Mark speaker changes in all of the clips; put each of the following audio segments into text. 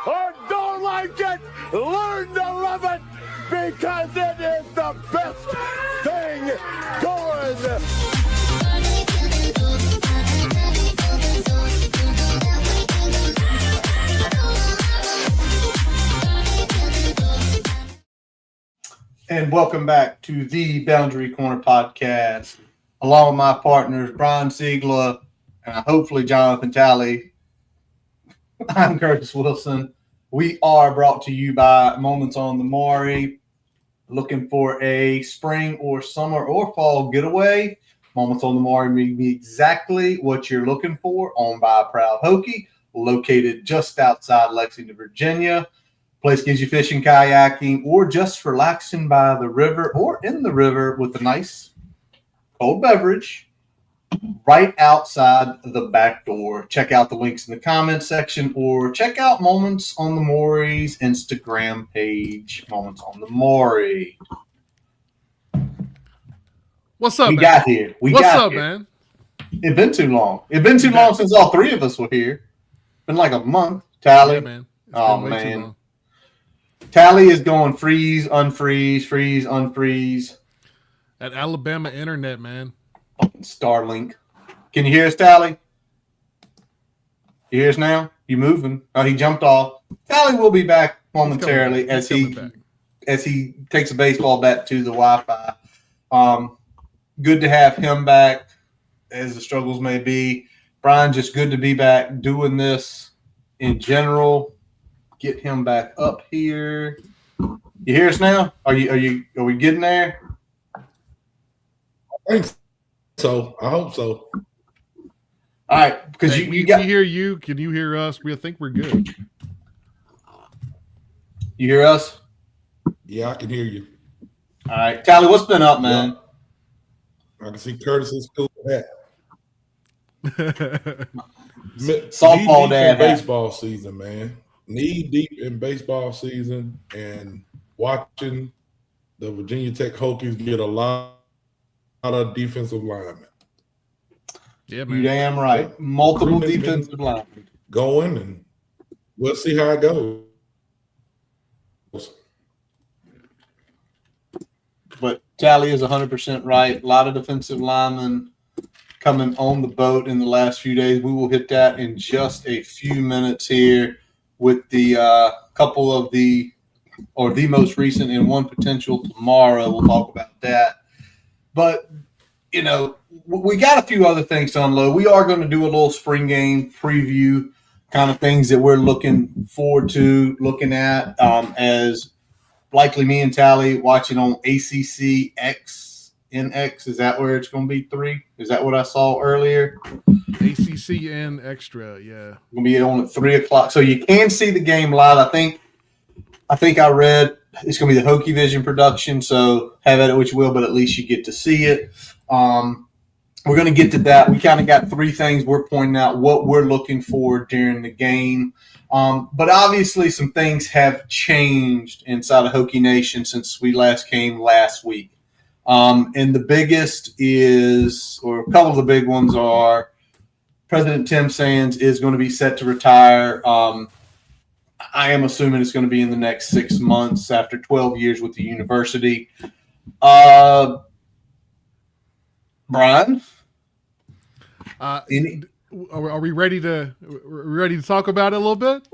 Speaker 1: or don't like it, learn to love it because it is the best thing going.
Speaker 2: And welcome back to the Boundary Corner podcast, along with my partners, Brian Siegler and hopefully Jonathan Talley. I'm Curtis Wilson. We are brought to you by Moments on the Maury. Looking for a spring or summer or fall getaway? Moments on the Maury may be exactly what you're looking for. Owned by a proud Hokie, located just outside Lexington, Virginia. Place gives you fishing, kayaking, or just relaxing by the river or in the river with a nice cold beverage right outside the back door. Check out the links in the comments section or check out Moments on the Maury's Instagram page, Moments on the Maury.
Speaker 3: What's up,
Speaker 2: We
Speaker 3: man?
Speaker 2: got here.
Speaker 3: What's up, man?
Speaker 2: It's been too long. It's been too long since all three of us were here. Been like a month. Tally.
Speaker 3: Yeah, man. It's
Speaker 2: Oh,
Speaker 3: been way too
Speaker 2: man.
Speaker 3: long.
Speaker 2: Tally is going freeze, unfreeze, freeze, unfreeze.
Speaker 3: That Alabama internet, man.
Speaker 2: Starlink. Can you hear us, Tally? You hear us now? You moving? Oh, he jumped off. Tally will be back momentarily as he takes a baseball bat to the Wi-Fi. Good to have him back, as the struggles may be. Brian, just good to be back doing this in general. Get him back up here. You hear us now? Are we getting there?
Speaker 4: I think so. I hope so.
Speaker 2: All right, because
Speaker 3: Hey, we hear you. Can you hear us? I think we're good.
Speaker 2: You hear us?
Speaker 4: Yeah, I can hear you.
Speaker 2: All right, Tally, what's been up, man?
Speaker 4: I can see Curtis's cool hat.
Speaker 2: Softball dad hat.
Speaker 4: Baseball season, man. Knee deep in baseball season and watching the Virginia Tech Hokies get a lot of defensive linemen.
Speaker 3: Yeah, man.
Speaker 2: You damn right.
Speaker 4: Yep.
Speaker 2: Multiple defensive linemen
Speaker 4: going, and we'll see how it goes.
Speaker 2: But Tally is 100% right. A lot of defensive linemen coming on the boat in the last few days. We will hit that in just a few minutes here with the couple of the most recent and one potential tomorrow. We'll talk about that. But, you know, we got a few other things to unload. We are going to do a little spring game preview, kind of things that we're looking forward to, looking at as likely me and Tally watching on ACC NX. Is that where it's going to be 3? Is that what I saw earlier?
Speaker 3: ACCN Extra, yeah.
Speaker 2: Going to be on at 3 o'clock. So you can see the game live. I think I read it's going to be the Hokie Vision production. So have at it which you will, but at least you get to see it. We're going to get to that. We kind of got 3 things we're pointing out what we're looking for during the game. But obviously some things have changed inside of Hokie Nation since we last came last week. And the biggest is, or a couple of the big ones are, President Tim Sands is going to be set to retire. I am assuming it's going to be in the next 6 months after 12 years with the university. Brian?
Speaker 3: Are we ready to talk about it a little bit?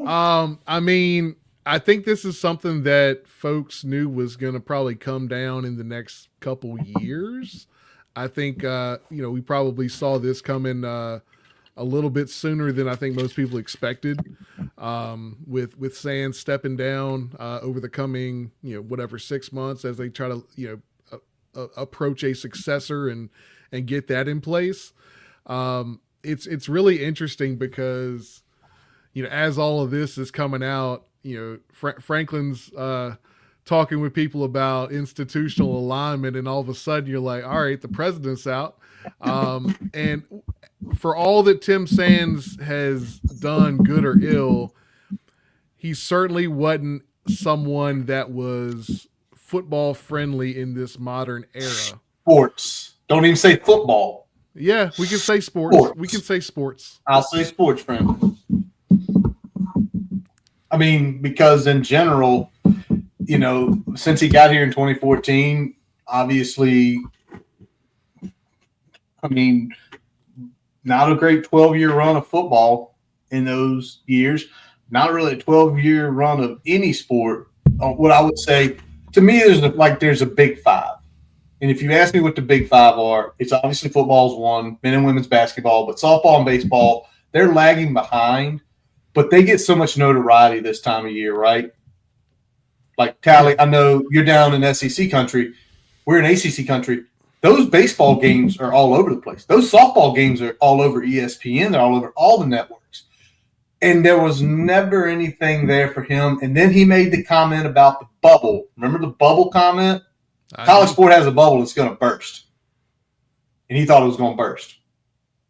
Speaker 3: I mean, I think this is something that folks knew was going to probably come down in the next couple years. I think, we probably saw this coming a little bit sooner than I think most people expected, with Sands stepping down over the coming, 6 months as they try to, approach a successor and get that in place. It's really interesting because, as all of this is coming out, Franklin's talking with people about institutional alignment, and all of a sudden you're like, all right, the president's out. And for all that Tim Sands has done, good or ill, he certainly wasn't someone that was football friendly in this modern era.
Speaker 2: Sports. Don't even say football.
Speaker 3: Yeah, we can say sports. We can say sports.
Speaker 2: I'll say sports, friend. I mean, because in general, you know, since he got here in 2014, obviously, I mean, not a great 12-year run of football in those years. Not really a 12-year run of any sport. What I would say, to me, there's a big five. And if you ask me what the big five are, it's obviously football's one, men and women's basketball, but softball and baseball, they're lagging behind, but they get so much notoriety this time of year, right? Like, Tally, I know you're down in SEC country. We're in ACC country. Those baseball games are all over the place. Those softball games are all over ESPN. They're all over all the networks. And there was never anything there for him. And then he made the comment about the bubble. Remember the bubble comment? College sport has a bubble that's going to burst. And he thought it was going to burst.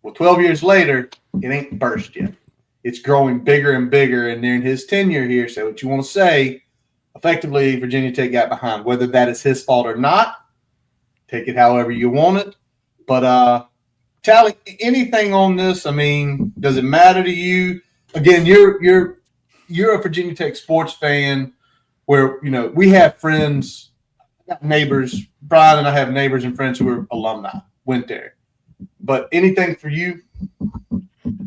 Speaker 2: Well, 12 years later, it ain't burst yet. It's growing bigger and bigger. And during his tenure here, say what you want to say, effectively, Virginia Tech got behind. Whether that is his fault or not, take it however you want it. But, Tally, anything on this? I mean, does it matter to you? Again, you're a Virginia Tech sports fan where, you know, we have friends, neighbors. Brian and I have neighbors and friends who are alumni, went there. But anything for you?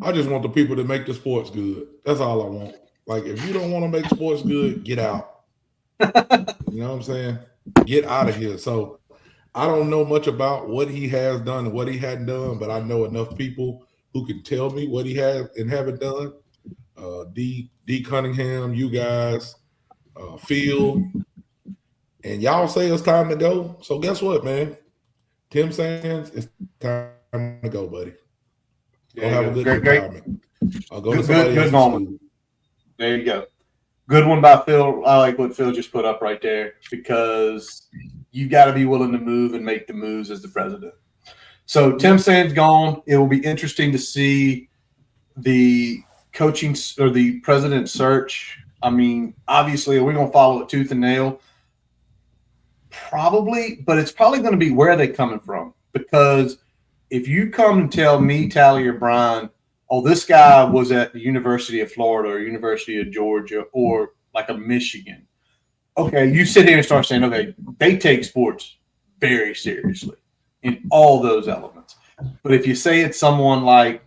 Speaker 4: I just want the people to make the sports good. That's all I want. Like, if you don't want to make sports good, get out. You know what I'm saying? Get out of here. So I don't know much about what he has done and what he hadn't done, but I know enough people who can tell me what he has and haven't done. D Cunningham, you guys, Phil, and y'all say it's time to go. So guess what, man? Tim Sands, it's time to go, buddy. Go have a good retirement. I'll go to somebody else's school.
Speaker 2: There you go. Good one by Phil. I like what Phil just put up right there because you got to be willing to move and make the moves as the president. So Tim Sands gone. It will be interesting to see the coaching or the president search. I mean, obviously, are we going to follow it tooth and nail? Probably, but it's probably going to be where are they coming from? Because if you come and tell me, Tally, or Brian, oh, this guy was at the University of Florida or University of Georgia or like a Michigan. Okay, you sit here and start saying, okay, they take sports very seriously in all those elements. But if you say it's someone like,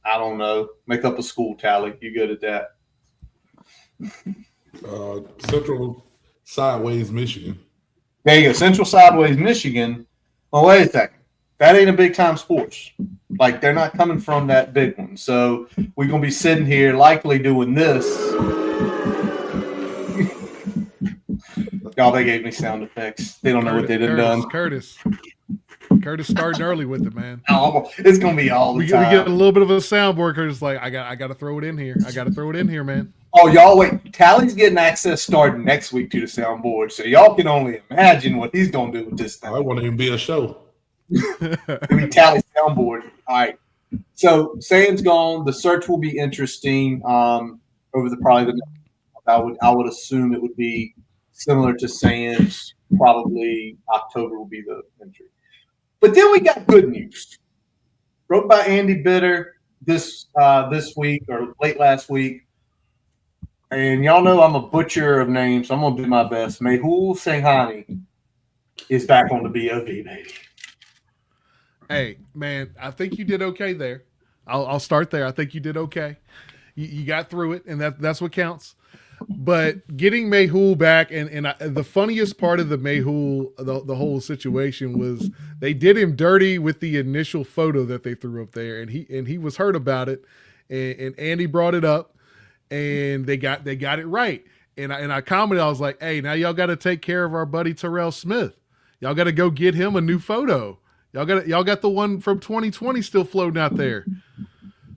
Speaker 2: I don't know, make up a school, Tally, you good at that?
Speaker 4: Central Sideways, Michigan.
Speaker 2: There you go, Central Sideways, Michigan. Well, wait a second. That ain't a big-time sports. Like, they're not coming from that big one. So we're going to be sitting here likely doing this. Y'all, they gave me sound effects. They don't know what they done.
Speaker 3: Curtis starting early with it, man.
Speaker 2: Oh, it's going to be all the time.
Speaker 3: We get a little bit of a soundboard. Curtis like, I got to throw it in here. I got to throw it in here, man.
Speaker 2: Oh, y'all wait. Tally's getting access starting next week to the soundboard. So y'all can only imagine what he's going to do with this thing.
Speaker 4: I want to even be a show.
Speaker 2: Tally's soundboard. All right. So Sands gone. The search will be interesting. Over the I would assume it would be similar to Sands. Probably October will be the entry. But then we got good news. Wrote by Andy Bitter this week or late last week. And y'all know I'm a butcher of names, so I'm gonna do my best. Mehul Singhani is back on the BOV, baby.
Speaker 3: Hey, man, I think you did okay there. I'll start there. I think you did okay. You got through it, and that's what counts. But getting Mehul back, and the funniest part of the Mehul, the whole situation was they did him dirty with the initial photo that they threw up there, and he was hurt about it, and Andy brought it up, and they got it right. And I commented, I was like, hey, now y'all got to take care of our buddy Terrell Smith. Y'all got to go get him a new photo. Y'all got the one from 2020 still floating out there.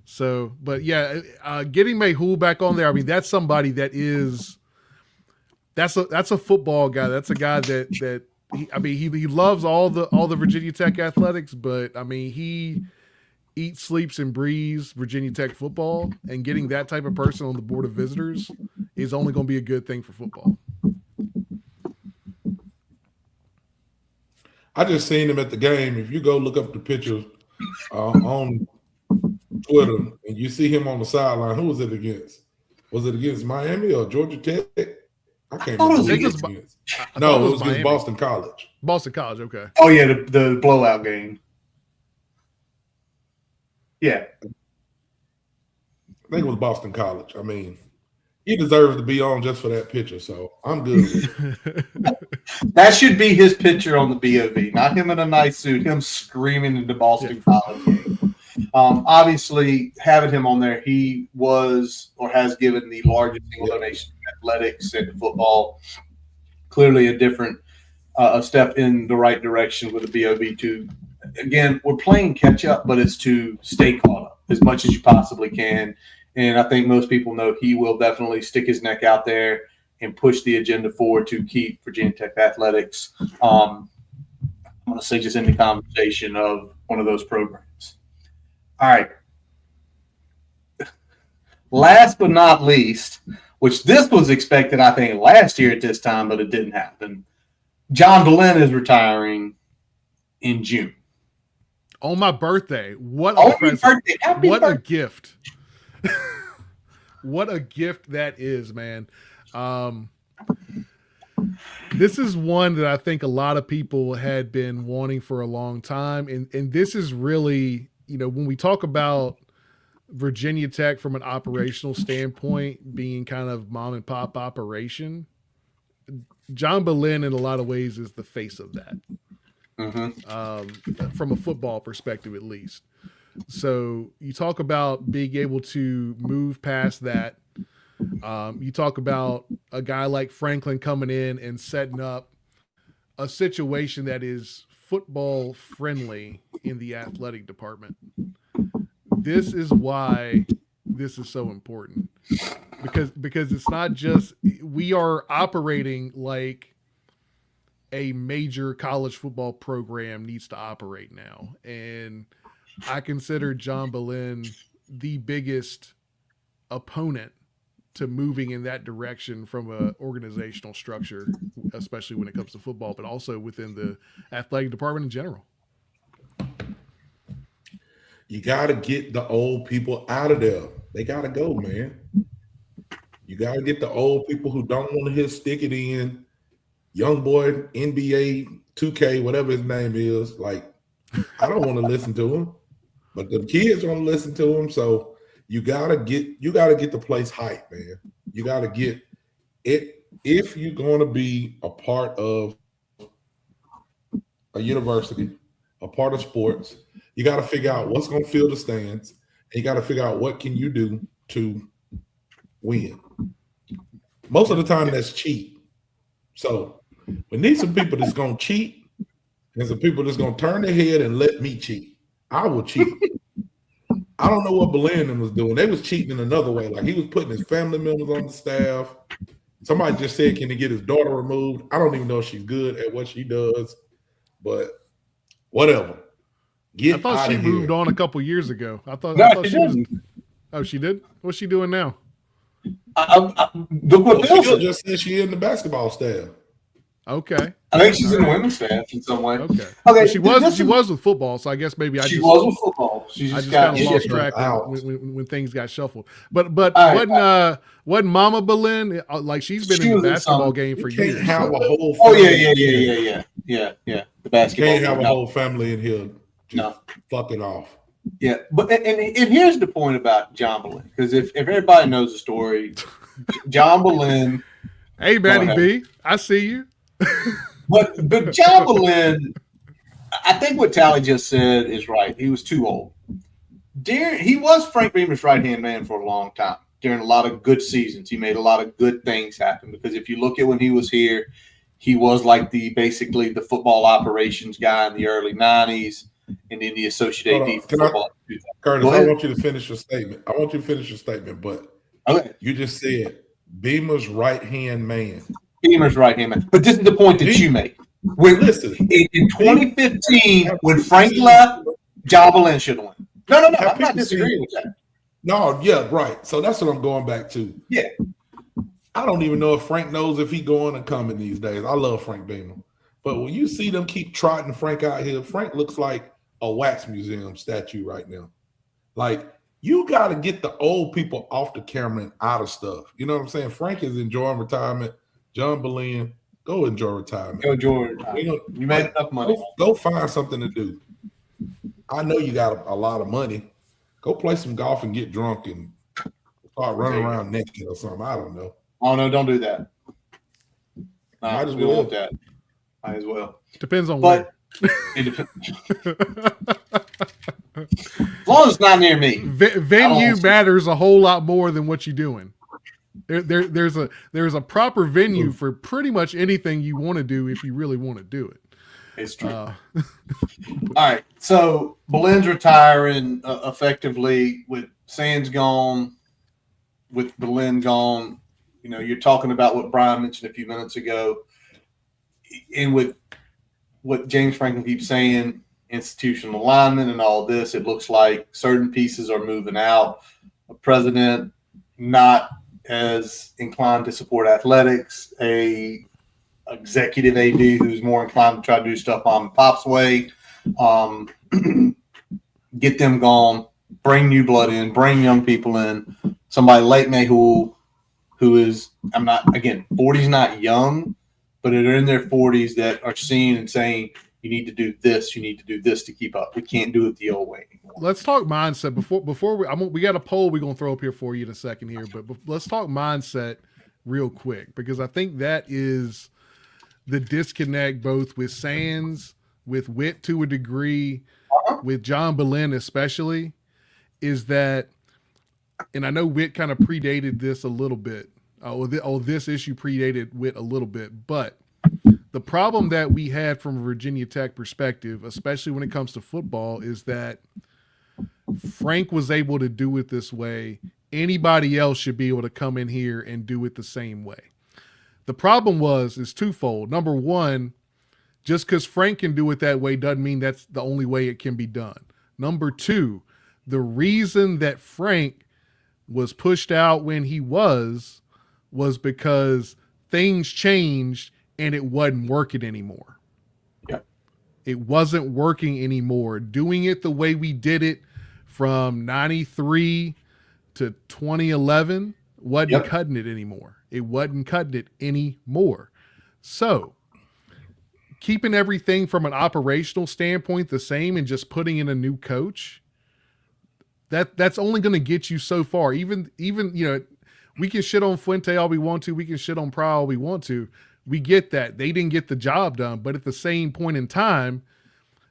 Speaker 3: So, but yeah, getting Mehul back on there. I mean, that's somebody that's a football guy. That's a guy that he loves all the Virginia Tech athletics, but I mean, he eats, sleeps, and breathes Virginia Tech football. And getting that type of person on the board of visitors is only going to be a good thing for football.
Speaker 4: I just seen him at the game. If you go look up the pictures on Twitter and you see him on the sideline, who was it against? Was it against Miami or Georgia Tech? I can't
Speaker 2: thought it was
Speaker 4: remember.
Speaker 2: against-
Speaker 4: No, it was
Speaker 3: Miami.
Speaker 4: against Boston College.
Speaker 3: Boston College, okay.
Speaker 2: Oh yeah, the blowout game. Yeah.
Speaker 4: I think it was Boston College. I mean, he deserves to be on just for that picture, so I'm good with it.
Speaker 2: That should be his picture on the BOV, not him in a nice suit, him screaming into Boston College game. Obviously, having him on there, he was or has given the largest single donation to athletics and to football. Clearly a different a step in the right direction with the BOV too. Again, we're playing catch up, but it's to stay caught up as much as you possibly can. And I think most people know he will definitely stick his neck out there and push the agenda forward to keep Virginia Tech athletics. I'm going to say just in the conversation of one of those programs. All right. Last but not least, which this was expected, I think, last year at this time, but it didn't happen. John Boleyn is retiring in June.
Speaker 3: On my birthday. What a present. What a gift. What a gift that is, man. This is one that I think a lot of people had been wanting for a long time. And this is really, when we talk about Virginia Tech from an operational standpoint being kind of mom and pop operation, John Boleyn in a lot of ways is the face of that. From a football perspective, at least. So you talk about being able to move past that. You talk about a guy like Franklin coming in and setting up a situation that is football friendly in the athletic department. This is why this is so important, because it's not just we are operating like a major college football program needs to operate now. And I consider John Boleyn the biggest opponent to moving in that direction from an organizational structure, especially when it comes to football, but also within the athletic department in general.
Speaker 4: You got to get the old people out of there. They got to go, man. You got to get the old people who don't want to hear stick it in. Young boy, NBA, 2K, whatever his name is. Like, I don't want to listen to him, but the kids want to listen to him. So you gotta get the place hype, man. You gotta get it if you're going to be a part of a university, a part of sports. You got to figure out what's going to fill the stands, and you got to figure out what can you do to win. Most of the time, that's cheat. So we need some people that's going to cheat, and some people that's going to turn their head and let me cheat. I will cheat. I don't know what Boleyn was doing. They was cheating in another way. Like, he was putting his family members on the staff. Somebody just said, can he get his daughter removed? I don't even know if she's good at what she does, but whatever.
Speaker 3: I thought she moved on a couple years ago. I thought she was. Oh, she did? What's she doing now?
Speaker 4: Phil just said she in the basketball staff.
Speaker 3: Okay.
Speaker 2: I think she's in the women's staff in some way.
Speaker 3: Okay.
Speaker 2: Okay.
Speaker 3: She was with football, so I guess maybe
Speaker 2: she was with football.
Speaker 3: I just kind of lost track when things got shuffled. But wasn't Mama Boleyn, like, she's been in the basketball game for years?
Speaker 4: Have a whole
Speaker 2: family. Yeah. The basketball.
Speaker 4: Can't have a whole family in here. Just fuck it off.
Speaker 2: Yeah, but and here's the point about John Boleyn, because if everybody knows the story, John Boleyn.
Speaker 3: Hey, Matty B, I see you.
Speaker 2: But John Boleyn, I think what Tally just said is right. He was too old. He was Frank Beamer's right-hand man for a long time. During a lot of good seasons, he made a lot of good things happen. Because if you look at when he was here, he was like basically the football operations guy in the early 90s. And then the Associate AD for football.
Speaker 4: Curtis, I want you to finish your statement. But you just said Beamer's right-hand man.
Speaker 2: Beamer's right-hand man. But this is the point that you make.
Speaker 4: Listen.
Speaker 2: In 2015, when Frank left, John Boleyn should have won. No. I'm not disagreeing with that.
Speaker 4: No, yeah, right. So that's what I'm going back to.
Speaker 2: Yeah.
Speaker 4: I don't even know if Frank knows if he's going or coming these days. I love Frank Beamer. But when you see them keep trotting Frank out here, Frank looks like a wax museum statue right now. Like, you got to get the old people off the camera and out of stuff. You know what I'm saying? Frank is enjoying retirement. John Boleyn, go enjoy retirement.
Speaker 2: Go George. You made enough money.
Speaker 4: Go find something to do. I know you got a lot of money. Go play some golf and get drunk and start running around naked or something. I don't know.
Speaker 2: Oh no, don't do that.
Speaker 4: Might as
Speaker 2: we
Speaker 4: well.
Speaker 2: want that. Might as well.
Speaker 3: Depends on
Speaker 2: But it depends. As long as it's not near me.
Speaker 3: Venue matters a whole lot more than what you're doing. There's a proper venue for pretty much anything you want to do if you really want to do it.
Speaker 2: It's true. All right. So Boleyn's retiring effectively with Sands gone, with Boleyn gone. You know, you're talking about what Brian mentioned a few minutes ago, and with what James Franklin keeps saying, institutional alignment and all this, it looks like certain pieces are moving out. A president not as inclined to support athletics, a executive AD who's more inclined to try to do stuff on Pop's way. Get them gone, bring new blood in, bring young people in. Somebody like Mayhew, who is, 40's not young, but they're in their 40s that are seeing and saying, you need to do this, you need to do this to keep up. We can't do it the old way anymore.
Speaker 3: Let's talk mindset before we got a poll we're gonna throw up here for you in a second here, but let's talk mindset real quick, because I think that is the disconnect both with Sands, with Witt to a degree, with John Boleyn especially, is that, and I know Witt kind of predated this a little bit. This issue predated Witt a little bit, but the problem that we had from a Virginia Tech perspective, especially when it comes to football, is that Frank was able to do it this way. Anybody else should be able to come in here and do it the same way. The problem is twofold. Number one, just because Frank can do it that way doesn't mean that's the only way it can be done. Number two, the reason that Frank was pushed out when he was because things changed and it wasn't working anymore.
Speaker 2: Yeah.
Speaker 3: It wasn't working anymore. Doing it the way we did it from 93 to 2011 wasn't cutting it anymore. It wasn't cutting it anymore. So keeping everything from an operational standpoint the same and just putting in a new coach, that's only going to get you so far. Even we can shit on Fuente all we want to. We can shit on Pryor all we want to. We get that. They didn't get the job done. But at the same point in time,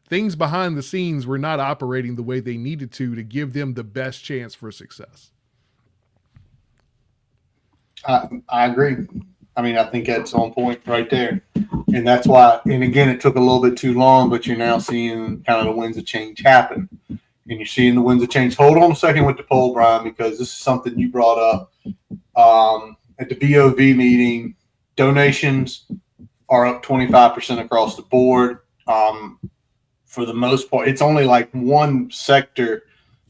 Speaker 3: things behind the scenes were not operating the way they needed to give them the best chance for success.
Speaker 2: I agree. I think that's on point right there. And that's why, and again, it took a little bit too long, but you're now seeing kind of the winds of change happen. And you're seeing the winds of change. Hold on a second with the poll, Brian, because this is something you brought up at the BOV meeting. Donations are up 25% across the board. For the most part, it's only like one sector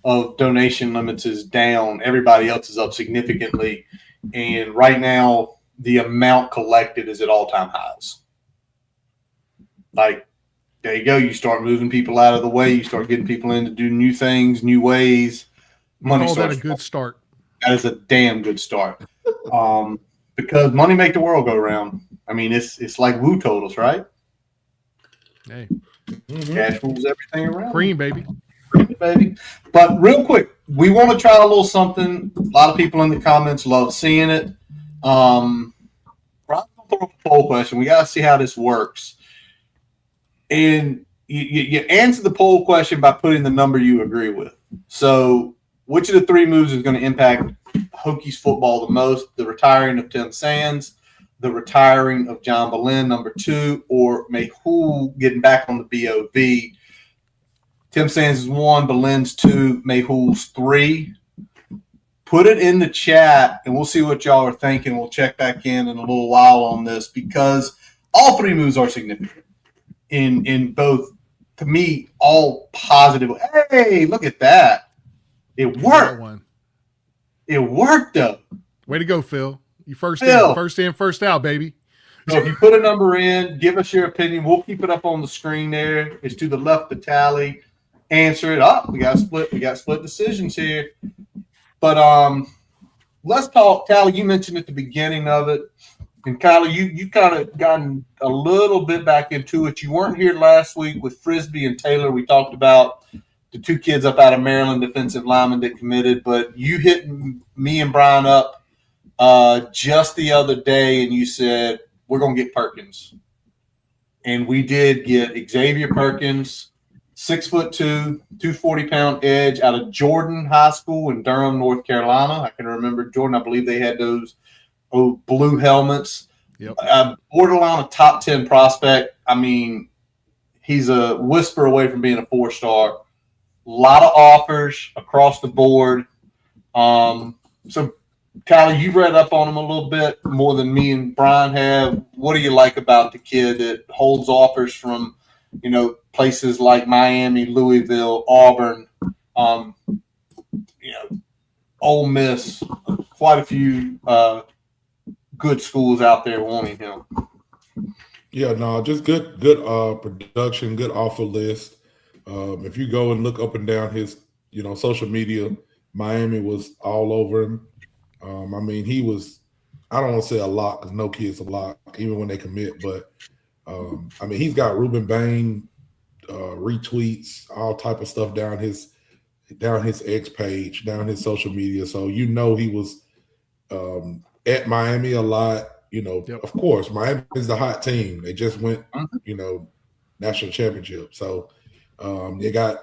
Speaker 2: of donation limits is down. Everybody else is up significantly. And right now, the amount collected is at all-time highs. Like, there you go. You start moving people out of the way. You start getting people in to do new things, new ways. Money
Speaker 3: Call that a good start.
Speaker 2: That is a damn good start. Because money make the world go round. It's like woo totals, right?
Speaker 3: Hey.
Speaker 2: Cash rules everything around.
Speaker 3: Cream, baby.
Speaker 2: Cream, baby. But real quick, we want to try a little something. A lot of people in the comments love seeing it. Probably throw up a poll question. We got to see how this works. And you answer the poll question by putting the number you agree with. So which of the three moves is going to impact Hokies football the most? The retiring of Tim Sands, the retiring of John Boleyn, number 2, or Mayhew getting back on the BOV? Tim Sands is 1, Boleyn's 2, Mayhew's 3. Put it in the chat, and we'll see what y'all are thinking. We'll check back in a little while on this, because all three moves are significant in both, to me, all positive. Hey, look at that. It worked. It worked, though.
Speaker 3: Way to go, Phil. You first in, first out, baby.
Speaker 2: So if you put a number in, give us your opinion. We'll keep it up on the screen there. It's to the left of the tally. answer it up. We got split decisions here. But let's talk. Tally, you mentioned at the beginning of it, and Kylie, you kind of gotten a little bit back into it. You weren't here last week with Frisbee and Taylor. We talked about the two kids up out of Maryland, defensive linemen that committed, but you hit me and Brian up just the other day, and you said we're going to get Perkins, and we did get Xavier Perkins, 6'2", 240-pound edge out of Jordan High School in Durham, North Carolina. I can remember Jordan. I believe they had those blue helmets.
Speaker 3: Yep.
Speaker 2: Borderline a top 10 prospect. I mean, he's a whisper away from being a 4-star. A lot of offers across the board. So, Tyler, you read up on him a little bit more than me and Brian have. What do you like about the kid that holds offers from, places like Miami, Louisville, Auburn, Ole Miss, quite a few good schools out there wanting him?
Speaker 4: Yeah, no, just good production, good offer list. If you go and look up and down his, social media, Miami was all over him. I mean, he was, I don't want to say a lot because no kid's a lot, even when they commit, but I mean, he's got Ruben Bain retweets, all type of stuff down his X page, down his social media. So he was at Miami a lot.
Speaker 3: Yep.
Speaker 4: Of course, Miami is the hot team. They just went, national championship. So they got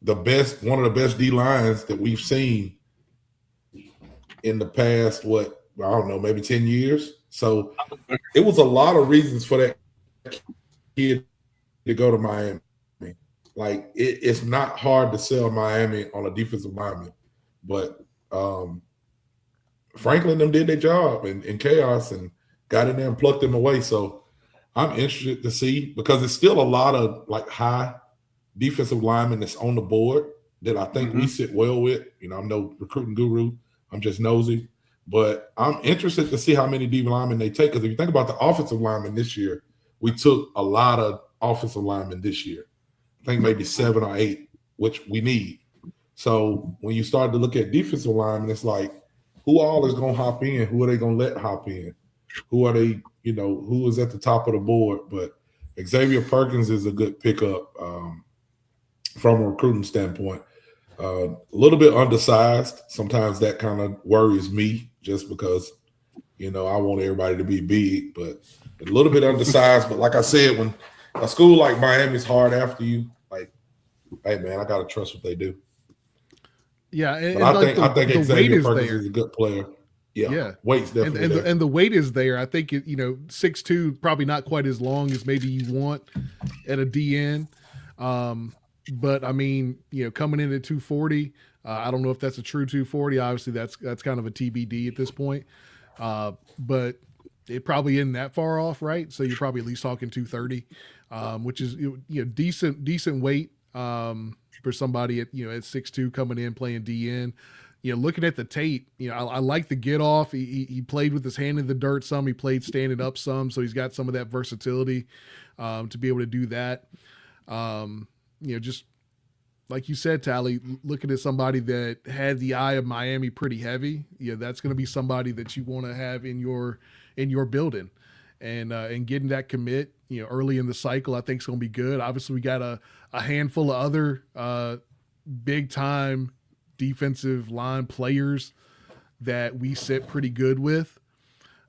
Speaker 4: one of the best D lines that we've seen in the past, I don't know, maybe 10 years. So it was a lot of reasons for that kid to go to Miami. Like it's not hard to sell Miami on a defensive lineman, but Franklin them did their job in chaos and got in there and plucked them away. So I'm interested to see, because it's still a lot of like high defensive linemen that's on the board that I think we sit well with. I'm no recruiting guru. I'm just nosy. But I'm interested to see how many D linemen they take. Because if you think about the offensive linemen this year, we took a lot of offensive linemen this year. I think maybe 7 or 8, which we need. So when you start to look at defensive linemen, it's like, who all is going to hop in? Who are they going to let hop in? Who are they, who is at the top of the board? But Xavier Perkins is a good pickup from a recruiting standpoint. A little bit undersized. Sometimes that kind of worries me just because, I want everybody to be big, but a little bit undersized. But like I said, when a school like Miami's hard after you, like, hey, man, I got to trust what they do.
Speaker 3: Yeah, and
Speaker 4: I think
Speaker 3: the
Speaker 4: Xavier
Speaker 3: weight is
Speaker 4: Perkins
Speaker 3: there.
Speaker 4: is a good player. Yeah. Weight's definitely there.
Speaker 3: And the weight is there. I think 6'2", probably not quite as long as maybe you want at a DN. But I mean, coming in at 240, I don't know if that's a true 240. Obviously, that's kind of a TBD at this point. But it probably isn't that far off, right? So you're probably at least talking 230, which is decent weight for somebody at 6'2" coming in playing DN. Looking at the tape, I like the get off. He played with his hand in the dirt some. He played standing up some, so he's got some of that versatility to be able to do that. Just like you said, Tally, looking at somebody that had the eye of Miami pretty heavy, that's going to be somebody that you want to have in your building, and getting that commit, early in the cycle, I think is going to be good. Obviously, we got a handful of other big time defensive line players that we sit pretty good with.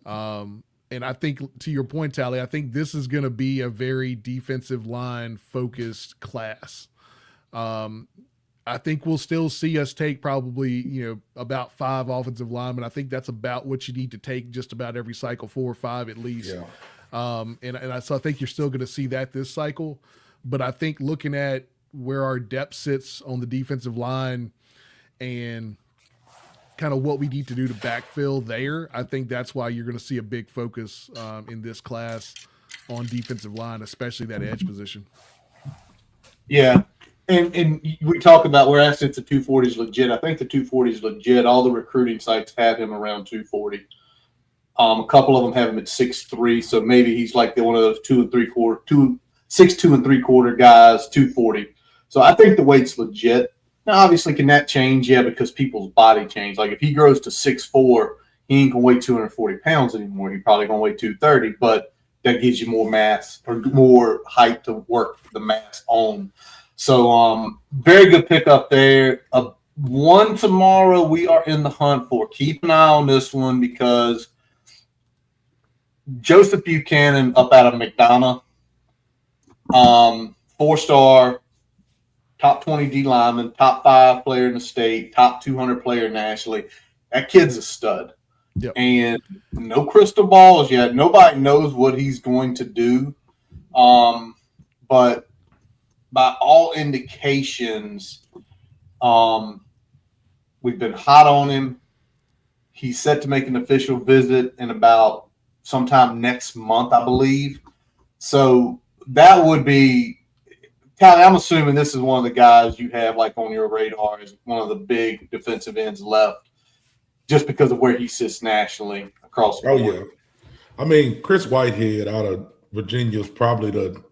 Speaker 3: And I think, to your point, Tally, I think this is going to be a very defensive line focused class. I think we'll still see us take probably, about 5 offensive linemen. I think that's about what you need to take just about every cycle, 4 or 5 at least. Yeah. So I think you're still going to see that this cycle. But I think looking at where our depth sits on the defensive line and kind of what we need to do to backfill there, I think that's why you're going to see a big focus in this class on defensive line, especially that edge position.
Speaker 2: Yeah. And we talk about where I said the 240 is legit. I think the 240 is legit. All the recruiting sites have him around 240. A couple of them have him at 6'3", so maybe he's like one of those 6'2" and 3/4 guys, 240. So I think the weight's legit. Now, obviously, can that change? Yeah, because people's body change. Like if he grows to 6'4", he ain't gonna weigh 240 pounds anymore. He's probably gonna weigh 230, but that gives you more mass or more height to work the mass on. So, very good pickup there. One tomorrow we are in the hunt for. Keep an eye on this one because Joseph Buchanan up out of McDonough, 4-star, top 20 D lineman, top 5 player in the state, top 200 player nationally. That kid's a stud.
Speaker 3: Yep.
Speaker 2: And no crystal balls yet. Nobody knows what he's going to do. But by all indications, we've been hot on him. He's set to make an official visit in about sometime next month, I believe. So that would be Callie, I'm assuming this is one of the guys you have like on your radar as one of the big defensive ends left, just because of where he sits nationally across the board.
Speaker 4: Oh yeah, I mean Chris Whitehead out of Virginia is probably the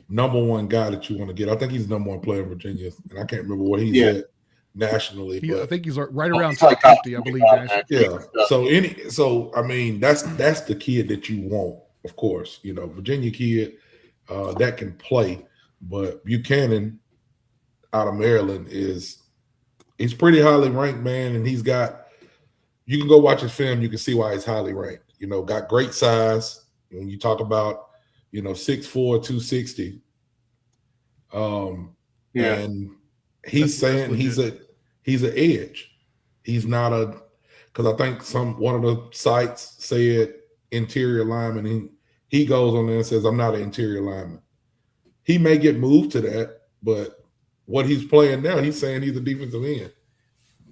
Speaker 4: number one guy that you want to get. I think he's the number one player in Virginia, and I can't remember where he's at nationally.
Speaker 3: I think he's right around
Speaker 2: he's
Speaker 3: top
Speaker 2: like
Speaker 3: 50, I believe.
Speaker 4: Yeah. So I mean that's the kid that you want, of course. You know, Virginia kid that can play. But Buchanan out of Maryland he's pretty highly ranked, man, and you can go watch his film, you can see why he's highly ranked. You know, got great size. When you talk about, 6'4", 260. And he's saying he's an edge. He's not because I think one of the sites said interior lineman, and he goes on there and says, I'm not an interior lineman. He may get moved to that, but what he's playing now, he's saying he's a defensive end.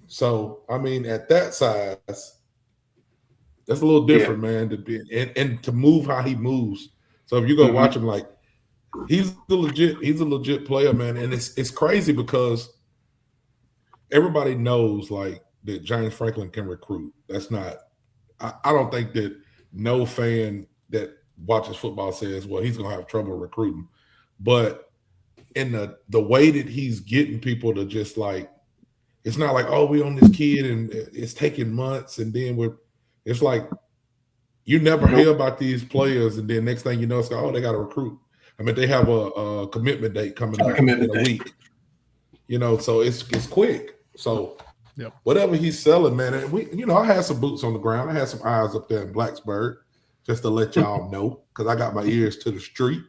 Speaker 4: So, I mean, at that size, that's a little different, man, to be and to move how he moves. So if you go watch him, like he's a legit player, man. And it's crazy because everybody knows like that James Franklin can recruit. That's not I don't think that no fan that watches football says, well, he's gonna have trouble recruiting. But in the way that he's getting people to just like, it's not like, oh, we on this kid and it's taking months, and then it's like you never hear about these players, and then next thing you know, it's like, oh, they got to recruit. I mean, they have a commitment date coming up in a week. So it's quick. So whatever he's selling, man, and I had some boots on the ground. I had some eyes up there in Blacksburg, just to let y'all know, because I got my ears to the street.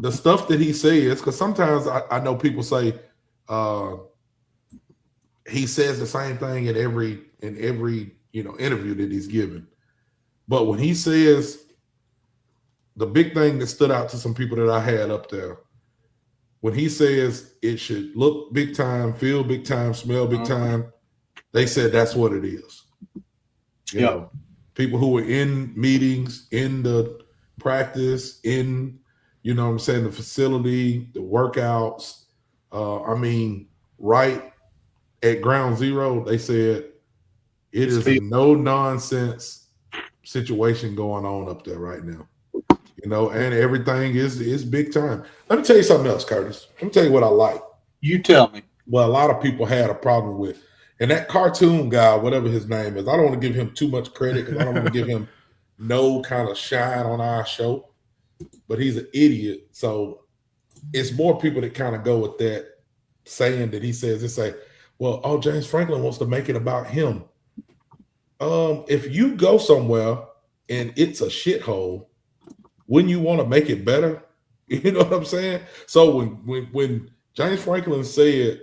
Speaker 4: The stuff that he says, because sometimes I know people say he says the same thing in every interview that he's given. But when he says, the big thing that stood out to some people that I had up there, when he says it should look big time, feel big time, smell big time, they said that's what it is. You know, people who were in meetings, in the practice, in the facility, the workouts. Right at ground zero, they said it is a no nonsense situation going on up there right now. And everything is big time. Let me tell you something else, Curtis. Let me tell you what I like.
Speaker 2: You tell me.
Speaker 4: Well, a lot of people had a problem with, and that cartoon guy, whatever his name is, I don't want to give him too much credit because I don't want to give him no kind of shine on our show. But he's an idiot. So it's more people that kind of go with that saying that he says, they say, well, oh, James Franklin wants to make it about him. If you go somewhere and it's a shithole, wouldn't you want to make it better? You know what I'm saying? So when James Franklin said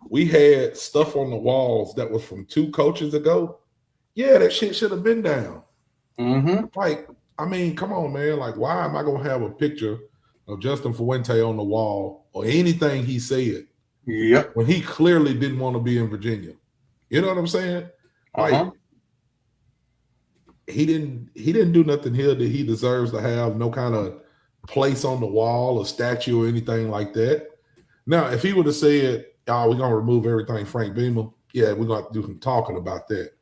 Speaker 4: we had stuff on the walls that was from 2 coaches ago, yeah, that shit should have been down. Like, I mean, come on, man. Like, why am I going to have a picture of Justin Fuente on the wall or anything he said when he clearly didn't want to be in Virginia? You know what I'm saying? Like, he didn't do nothing here that he deserves to have no kind of place on the wall or statue or anything like that. Now, if he would have said, oh, we're going to remove everything Frank Beamer, yeah, we're going to do some talking about that.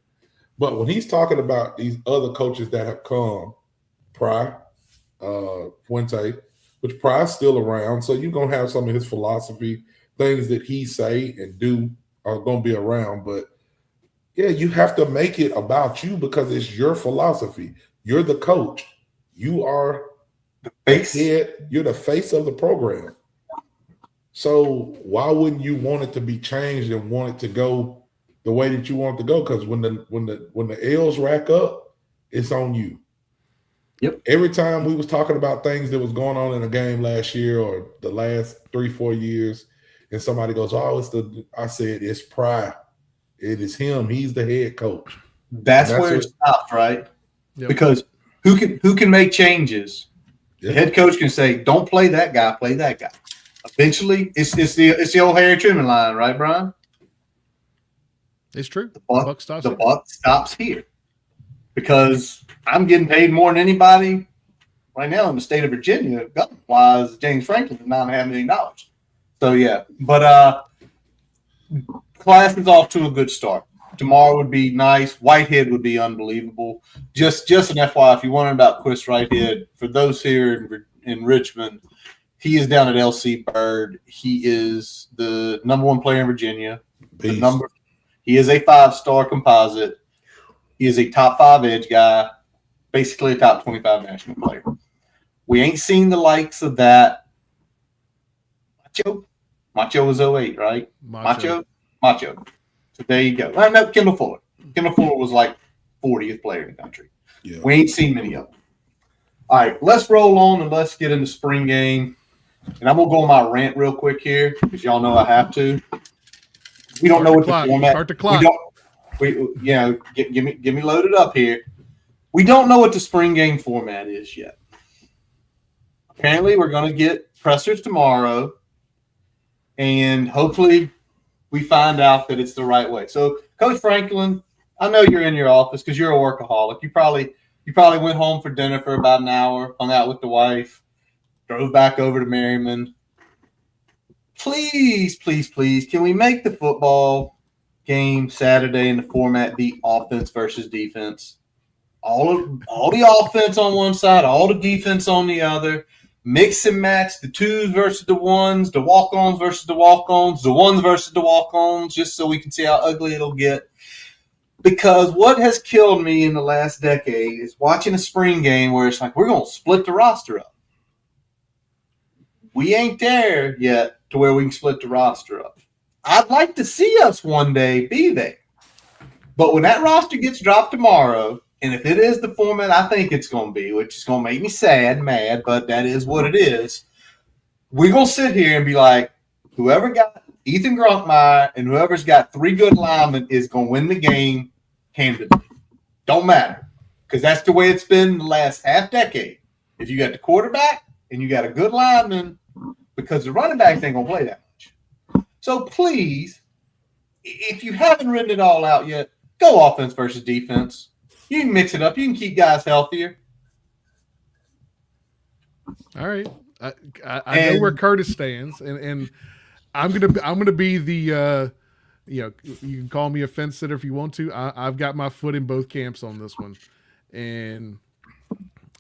Speaker 4: But when he's talking about these other coaches that have come, Fuente, which Pry's still around. So you're gonna have some of his philosophy, things that he say and do are gonna be around. But yeah, you have to make it about you because it's your philosophy. You're the coach. You are the head. You're the face of the program. So why wouldn't you want it to be changed and want it to go the way that you want it to go? Because when the L's rack up, it's on you.
Speaker 2: Yep.
Speaker 4: Every time we was talking about things that was going on in a game last year or the last 3-4 years, and somebody goes, "Oh, I said it's Pry. It is him. He's the head coach."
Speaker 2: That's where it stops, right?
Speaker 3: Yep.
Speaker 2: Because who can make changes?
Speaker 4: Yep.
Speaker 2: The head coach can say, "Don't play that guy. Play that guy." Eventually, it's the old Harry Truman line, right, Brian?
Speaker 3: It's true.
Speaker 2: The buck stops here because I'm getting paid more than anybody right now in the state of Virginia. Wise James Franklin is $9.5 million. So yeah, but class is off to a good start. Tomorrow would be nice. Whitehead would be unbelievable. Just an FYI, if you wondering about Chris Whitehead, for those here in Richmond, he is down at LC Bird. He is the number 1 player in Virginia. He is a 5-star composite. He is a top 5 edge guy, basically a top 25 national player. We ain't seen the likes of that. Macho was 08, right? Macho. So there you go. No, Kendall Fuller. Kendall Fuller was like 40th player in the country.
Speaker 4: Yeah.
Speaker 2: We ain't seen many of them. All right, let's roll on and let's get into spring game. And I'm gonna go on my rant real quick here because y'all know I have to. We don't know what the format.
Speaker 3: Start the clock.
Speaker 2: Give me loaded up here. We don't know what the spring game format is yet. Apparently, we're gonna get pressers tomorrow, and hopefully, we find out that it's the right way. So, Coach Franklin, I know you're in your office because you're a workaholic. You probably went home for dinner for about an hour, hung out with the wife, drove back over to Merriman. Please, can we make the football game Saturday in the format be offense versus defense? All the offense on one side, all the defense on the other. Mix and match the 2s versus the 1s, the walk-ons versus the walk-ons, the 1s versus the walk-ons, just so we can see how ugly it'll get. Because what has killed me in the last decade is watching a spring game where it's like, we're going to split the roster up. We ain't there yet to where we can split the roster up. I'd like to see us one day be there. But when that roster gets dropped tomorrow, and if it is the format I think it's going to be, which is going to make me sad, mad, but that is what it is, we're going to sit here and be like, whoever got Ethan Gronkmeyer and whoever's got 3 good linemen is going to win the game handedly. Don't matter, because that's the way it's been the last half decade. If you got the quarterback and you got a good lineman, because the running backs ain't going to play that much. So please, if you haven't written it all out yet, go offense versus defense. You can mix it up. You can keep guys healthier.
Speaker 3: All right, I know where Curtis stands, and I'm gonna be the you can call me a fence sitter if you want to. I've got my foot in both camps on this one, and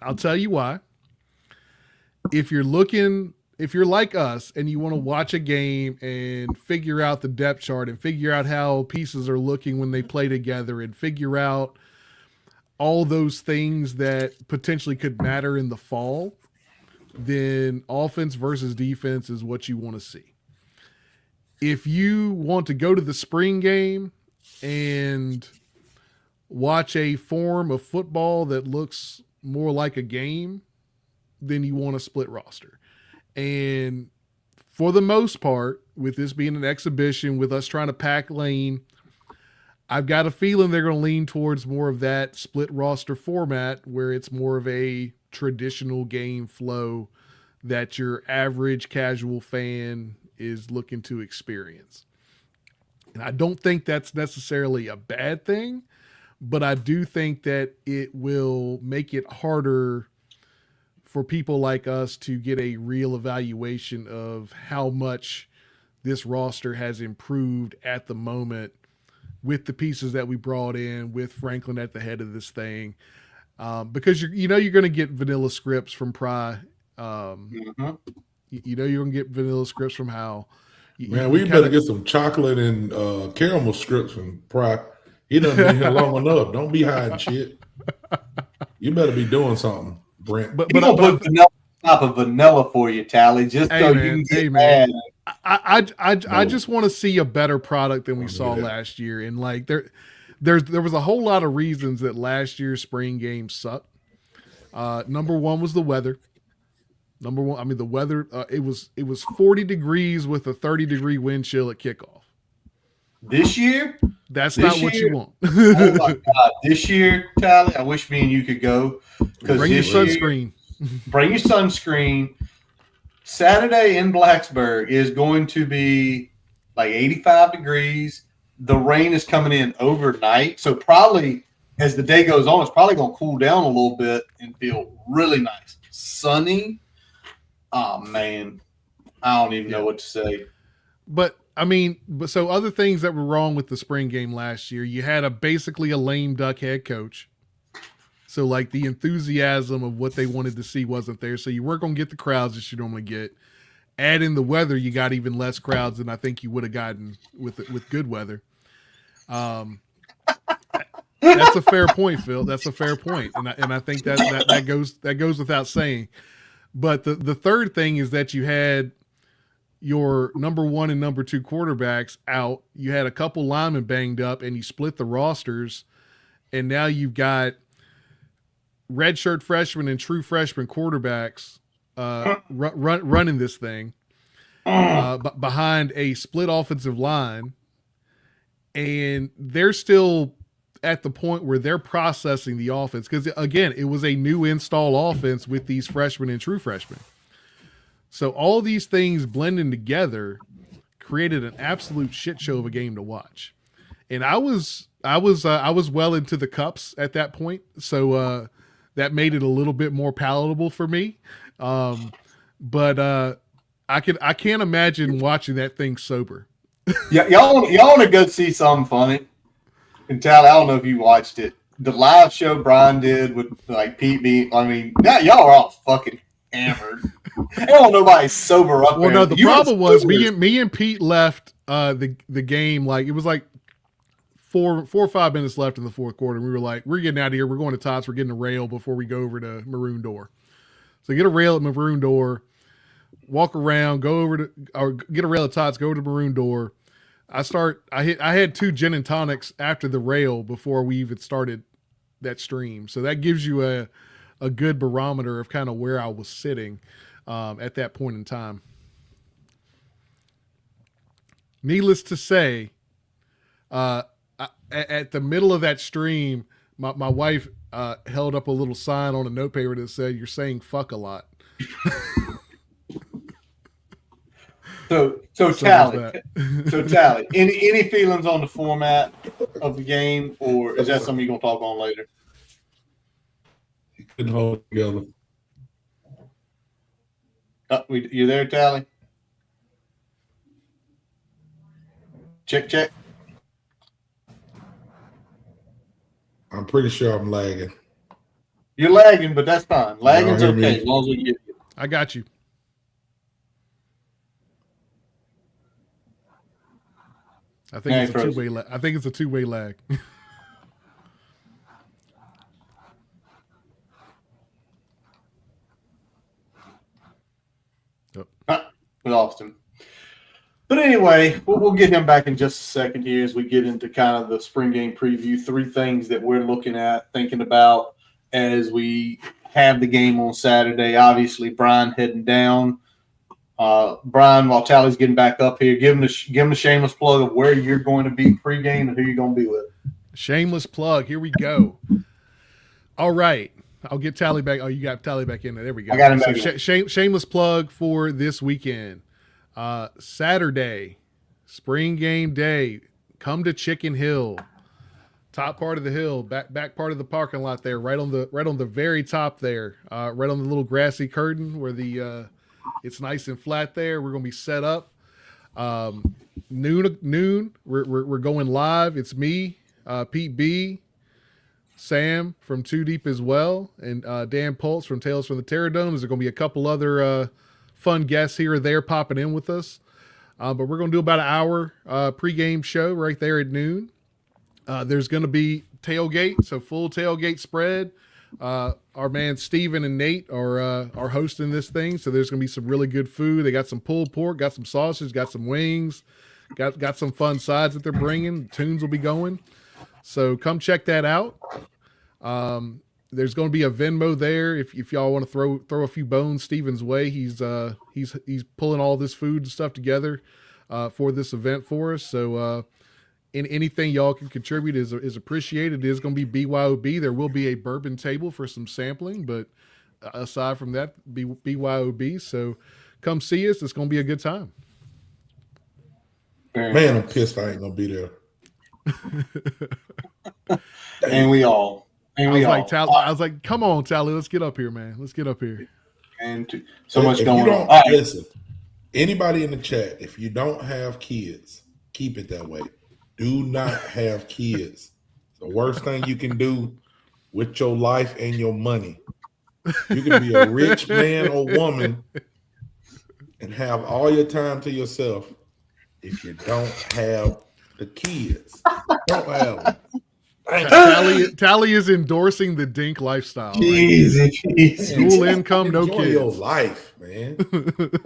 Speaker 3: I'll tell you why. If you're like us and you want to watch a game and figure out the depth chart and figure out how pieces are looking when they play together and figure out all those things that potentially could matter in the fall, then offense versus defense is what you want to see. If you want to go to the spring game and watch a form of football that looks more like a game, then you want a split roster. And for the most part, with this being an exhibition, with us trying to pack lane, I've got a feeling they're going to lean towards more of that split roster format where it's more of a traditional game flow that your average casual fan is looking to experience. And I don't think that's necessarily a bad thing, but I do think that it will make it harder for people like us to get a real evaluation of how much this roster has improved at the moment with the pieces that we brought in, with Franklin at the head of this thing. Because you're going to get vanilla scripts from Pry You know you're gonna get vanilla scripts from Hal.
Speaker 4: Man, we better get some chocolate and caramel scripts from Pry. He done been here long enough. Don't be hiding shit. You better be doing something, Brent.
Speaker 2: But I'm gonna put vanilla on top of vanilla for you, Tally, just so you can get mad.
Speaker 3: I just want to see a better product than we saw last year, and like there was a whole lot of reasons that last year's spring game sucked. Number one was the weather. Number one, I mean the weather. It was 40 degrees with a 30-degree wind chill at kickoff.
Speaker 2: This year,
Speaker 3: that's not what you want.
Speaker 2: Oh my God! This year, Tally, I wish me and you could go.
Speaker 3: Bring your sunscreen.
Speaker 2: Bring your sunscreen. Saturday in Blacksburg is going to be like 85 degrees. The rain is coming in overnight, so probably as the day goes on, it's probably going to cool down a little bit and feel really nice. Sunny. Oh man, I don't even know what to say.
Speaker 3: But I mean, so other things that were wrong with the spring game last year, you had basically a lame duck head coach. So like the enthusiasm of what they wanted to see wasn't there. So you weren't going to get the crowds that you normally get. Add in the weather, you got even less crowds than I think you would have gotten with good weather. That's a fair point, Phil. That's a fair point. And I think that goes without saying. But the third thing is that you had your number one and number two quarterbacks out. You had a couple linemen banged up, and you split the rosters. And now you've got redshirt freshmen and true freshman quarterbacks running this thing behind a split offensive line. And they're still at the point where they're processing the offense. Because, again, it was a new install offense with these freshmen and true freshmen. So all these things blending together created an absolute shit show of a game to watch. And I was well into the cups at that point. So that made it a little bit more palatable for me. But I can't imagine watching that thing sober.
Speaker 2: Yeah, y'all want to go see something funny? And Tally, I don't know if you watched it. The live show Brian did with like Pete B. I mean, now y'all are all fucking hammered. I don't know nobody's sober up there.
Speaker 3: Well, no, the problem was me and Pete left the game like it was like 4 or 5 minutes left in the fourth quarter. And we were like, we're getting out of here. We're going to Tots. We're getting a rail before we go over to Maroon Door. So get a rail at Maroon Door, walk around, go over to or get a rail at Tots, go over to Maroon Door. I had 2 gin and tonics after the rail before we even started that stream. So that gives you a good barometer of kind of where I was sitting at that point in time. Needless to say, at the middle of that stream, my wife held up a little sign on a notepaper that said, "You're saying fuck a lot."
Speaker 2: So Tally, any feelings on the format of the game, or is that something you're gonna talk on later?
Speaker 4: He couldn't hold it together.
Speaker 2: You there, Tally? Check.
Speaker 4: I'm pretty sure I'm lagging.
Speaker 2: You're lagging, but that's fine. Lagging's okay as long as we get you.
Speaker 3: I got you. I think it's a two-way lag. I think it's a two-way lag.
Speaker 2: We lost him. But anyway, we'll get him back in just a second here as we get into kind of the spring game preview. 3 things that we're looking at, thinking about as we have the game on Saturday. Obviously, Brian heading down. Brian, while Tally's getting back up here, give him a shameless plug of where you're going to be pregame and who you're going to be with.
Speaker 3: Shameless plug. Here we go. All right. I'll get Tally back. Oh, you got Tally back in there. There we go.
Speaker 2: I got him back.
Speaker 3: Shameless plug for this weekend. Saturday, spring game day. Come to Chicken Hill. Top part of the hill, back part of the parking lot there, right on the very top there, right on the little grassy curtain where the it's nice and flat there. We're gonna be set up. Noon. We're going live. It's me, Pete B, Sam from Two Deep as well, and Dan Pultz from Tales from the Terror Dome. There's going to be a couple other fun guests here or there popping in with us. But we're going to do about an hour pregame show right there at noon. There's going to be tailgate, so full tailgate spread. Our man Steven and Nate are hosting this thing, so there's going to be some really good food. They got some pulled pork, got some sausage, got some wings, got some fun sides that they're bringing. Tunes will be going. So come check that out. There's going to be a Venmo there if y'all want to throw a few bones Steven's way. He's pulling all this food and stuff together for this event for us. So anything y'all can contribute is appreciated. It is going to be BYOB. There will be a bourbon table for some sampling, but aside from that, BYOB. So come see us. It's going to be a good time.
Speaker 4: Man, I'm pissed I ain't gonna be there.
Speaker 2: And we all.
Speaker 3: I was like, come on, Tally, let's get up here, man. Let's get up here.
Speaker 2: And so much going on.
Speaker 4: Listen, anybody in the chat, if you don't have kids, keep it that way. Do not have kids. The worst thing you can do with your life and your money. You can be a rich man or woman and have all your time to yourself. If you don't have the kids, don't have them.
Speaker 3: Tally is endorsing the Dink lifestyle.
Speaker 2: Jesus.
Speaker 3: Dual income, no
Speaker 4: Enjoy
Speaker 3: kids.
Speaker 4: your life, man.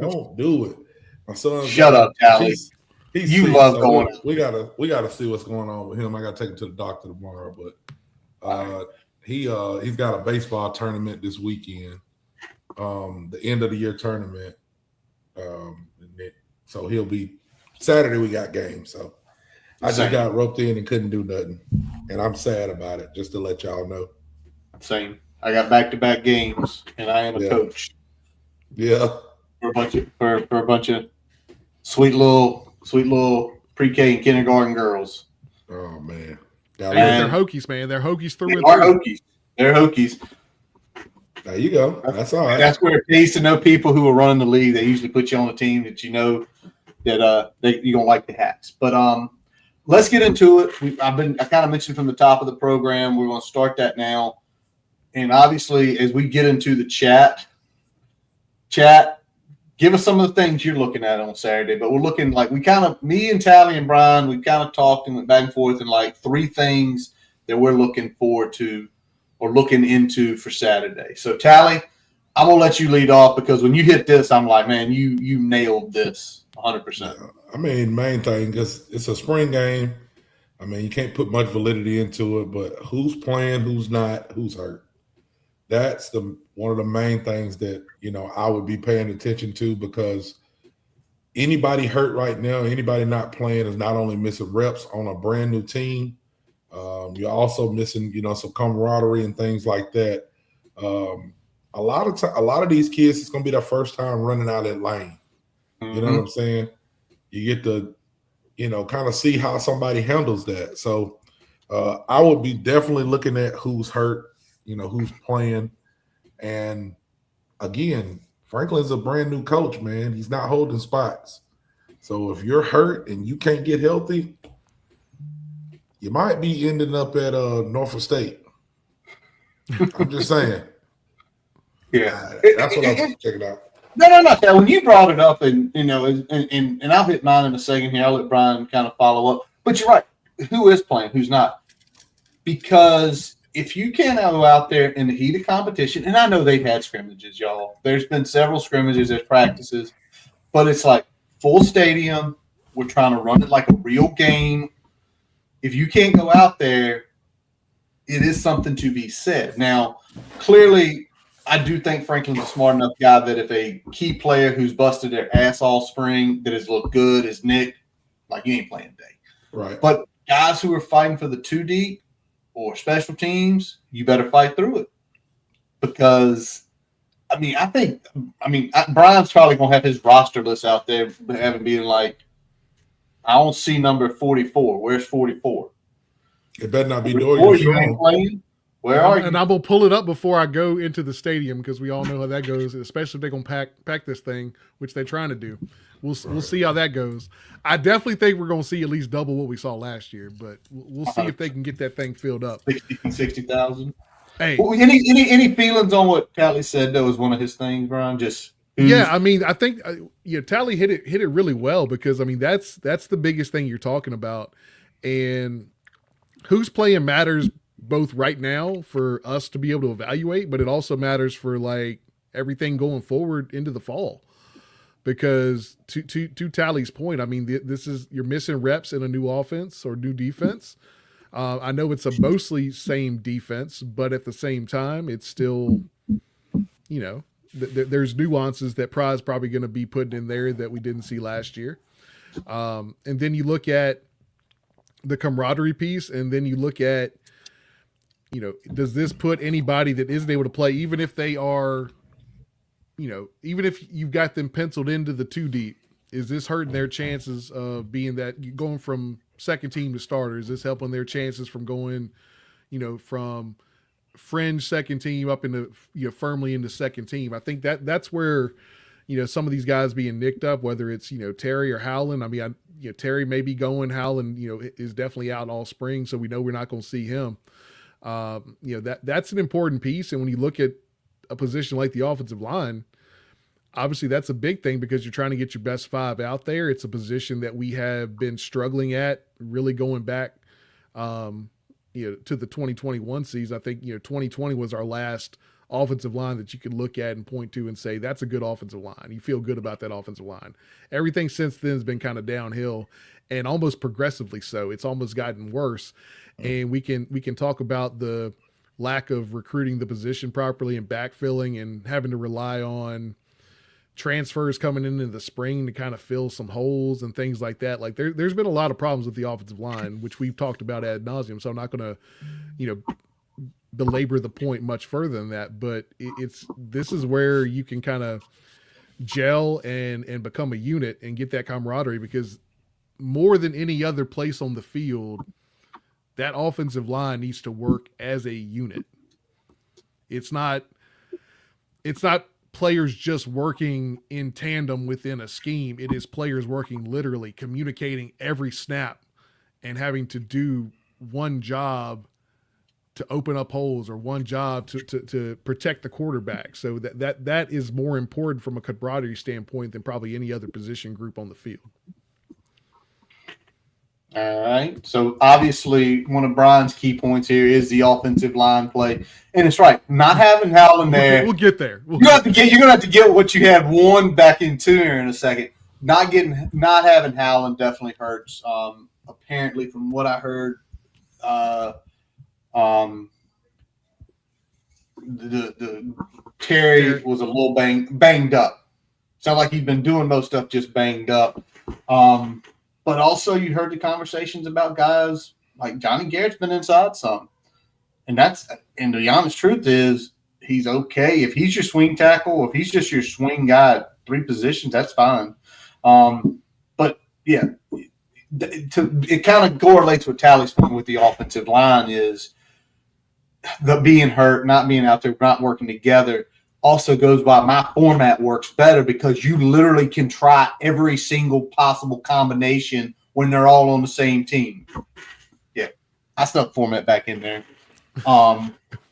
Speaker 4: Don't do it. My son.
Speaker 2: Shut up, Tally.
Speaker 4: He's
Speaker 2: you
Speaker 4: sick,
Speaker 2: love
Speaker 4: so
Speaker 2: going.
Speaker 4: We gotta see what's going on with him. I gotta take him to the doctor tomorrow, but he's got a baseball tournament this weekend. The end of the year tournament. So he'll be Saturday. We got games, so I just got roped in and couldn't do nothing, and I'm sad about it. Just to let y'all know. Same.
Speaker 2: I got back-to-back games, and I am a coach.
Speaker 4: Yeah.
Speaker 2: For a bunch of sweet little pre-K and kindergarten girls.
Speaker 4: Oh man.
Speaker 3: They're Hokies, man. They're Hokies through and
Speaker 2: through. They're Hokies.
Speaker 4: There you go. That's all right.
Speaker 2: That's where it pays to know people who are running the league. They usually put you on a team that you know that you don't like the hats. But let's get into it. I kind of mentioned from the top of the program. We're going to start that now. And obviously, as we get into the chat, give us some of the things you're looking at on Saturday. But we're looking like me and Tally and Brian, we kind of talked and went back and forth and like 3 things that we're looking forward to or looking into for Saturday. So Tally, I'm gonna let you lead off because when you hit this, I'm like, man, you nailed this 100%.
Speaker 4: I mean, main thing is it's a spring game. I mean, you can't put much validity into it, but who's playing, who's not, who's hurt. That's one of the main things that, I would be paying attention to because anybody hurt right now, anybody not playing is not only missing reps on a brand new team, you're also missing, some camaraderie and things like that. A lot of these kids, it's going to be their first time running out that lane. You know what I'm saying? You get to, kind of see how somebody handles that. So I would be definitely looking at who's hurt, who's playing. And again, Franklin's a brand new coach, man. He's not holding spots. So if you're hurt and you can't get healthy, you might be ending up at Norfolk State. I'm just saying.
Speaker 2: Yeah.
Speaker 4: That's what I'm checking out.
Speaker 2: No. When you brought it up, and I'll hit mine in a second here. I'll let Brian kind of follow up. But you're right. Who is playing? Who's not? Because if you can't go out there in the heat of competition, and I know they've had scrimmages, y'all. There's been several scrimmages, there's practices, but it's like full stadium. We're trying to run it like a real game. If you can't go out there, it is something to be said. Now, clearly, I do think Franklin's a smart enough guy that if a key player who's busted their ass all spring that has looked good is Nick, like you ain't playing today.
Speaker 4: Right.
Speaker 2: But guys who are fighting for the 2 deep or special teams, you better fight through it. Because, Brian's probably going to have his roster list out there having been like, I don't see number 44. Where's 44?
Speaker 4: It better not be Dorian.
Speaker 2: You ain't playing? Where are you?
Speaker 3: And I will pull it up before I go into the stadium because we all know how that goes, especially if they're going to pack this thing, which they're trying to do. We'll see how that goes. I definitely think we're going to see at least double what we saw last year, but we'll see if they can get that thing filled up.
Speaker 2: 60,000.
Speaker 3: Hey,
Speaker 2: Well, any feelings on what Tally said though was one of his things, Brian?
Speaker 3: Yeah, I mean, I think Tally hit it really well, because I mean that's the biggest thing you're talking about, and who's playing matters both right now for us to be able to evaluate, but it also matters for like everything going forward into the fall. Because to Tally's point, I mean, this is, you're missing reps in a new offense or new defense. I know it's a mostly same defense, but at the same time, it's still, there's nuances that Pry's probably going to be putting in there that we didn't see last year. And then you look at the camaraderie piece, and then you look at, does this put anybody that isn't able to play, even if they are, even if you've got them penciled into the 2 deep, is this hurting their chances of being that, going from second team to starter? Is this helping their chances from going, from fringe second team up into, firmly into second team? I think that's where, some of these guys being nicked up, whether it's, Terry or Howland. I mean, Terry may be going, Howland, is definitely out all spring, so we know we're not going to see him. That's an important piece. And when you look at a position like the offensive line, obviously that's a big thing, because you're trying to get your best 5 out there. It's a position that we have been struggling at, really going back, to the 2021 season. I think, 2020 was our last offensive line that you could look at and point to and say, that's a good offensive line. You feel good about that offensive line. Everything since then has been kind of downhill, and almost progressively so. It's almost gotten worse. And we can talk about the lack of recruiting the position properly and backfilling, and having to rely on transfers coming into the spring to kind of fill some holes and things like that. Like there's been a lot of problems with the offensive line, which we've talked about ad nauseum. So I'm not going to, belabor the point much further than that, but this is where you can kind of gel and become a unit and get that camaraderie, because more than any other place on the field, that offensive line needs to work as a unit. It's not players just working in tandem within a scheme. It is players working literally, communicating every snap and having to do one job to open up holes, or one job to protect the quarterback. So that is more important from a camaraderie standpoint than probably any other position group on the field.
Speaker 2: All right. So obviously one of Brian's key points here is the offensive line play. And it's right. Not having Howland there.
Speaker 3: We'll get there.
Speaker 2: You're gonna have to get what you had one back into here in a second. Not having Howland definitely hurts. Apparently from what I heard, the Terry was a little banged up. Sounds like he's been doing most stuff just banged up. But also you heard the conversations about guys like Johnny Garrett's been inside some. And the honest truth is he's okay. If he's your swing tackle, if he's just your swing guy at 3 positions, that's fine. But yeah, it kind of correlates with Tally's point with the offensive line is the being hurt, not being out there, not working together. Also goes by my format works better, because you literally can try every single possible combination when they're all on the same team. Yeah, I stuck format back in there.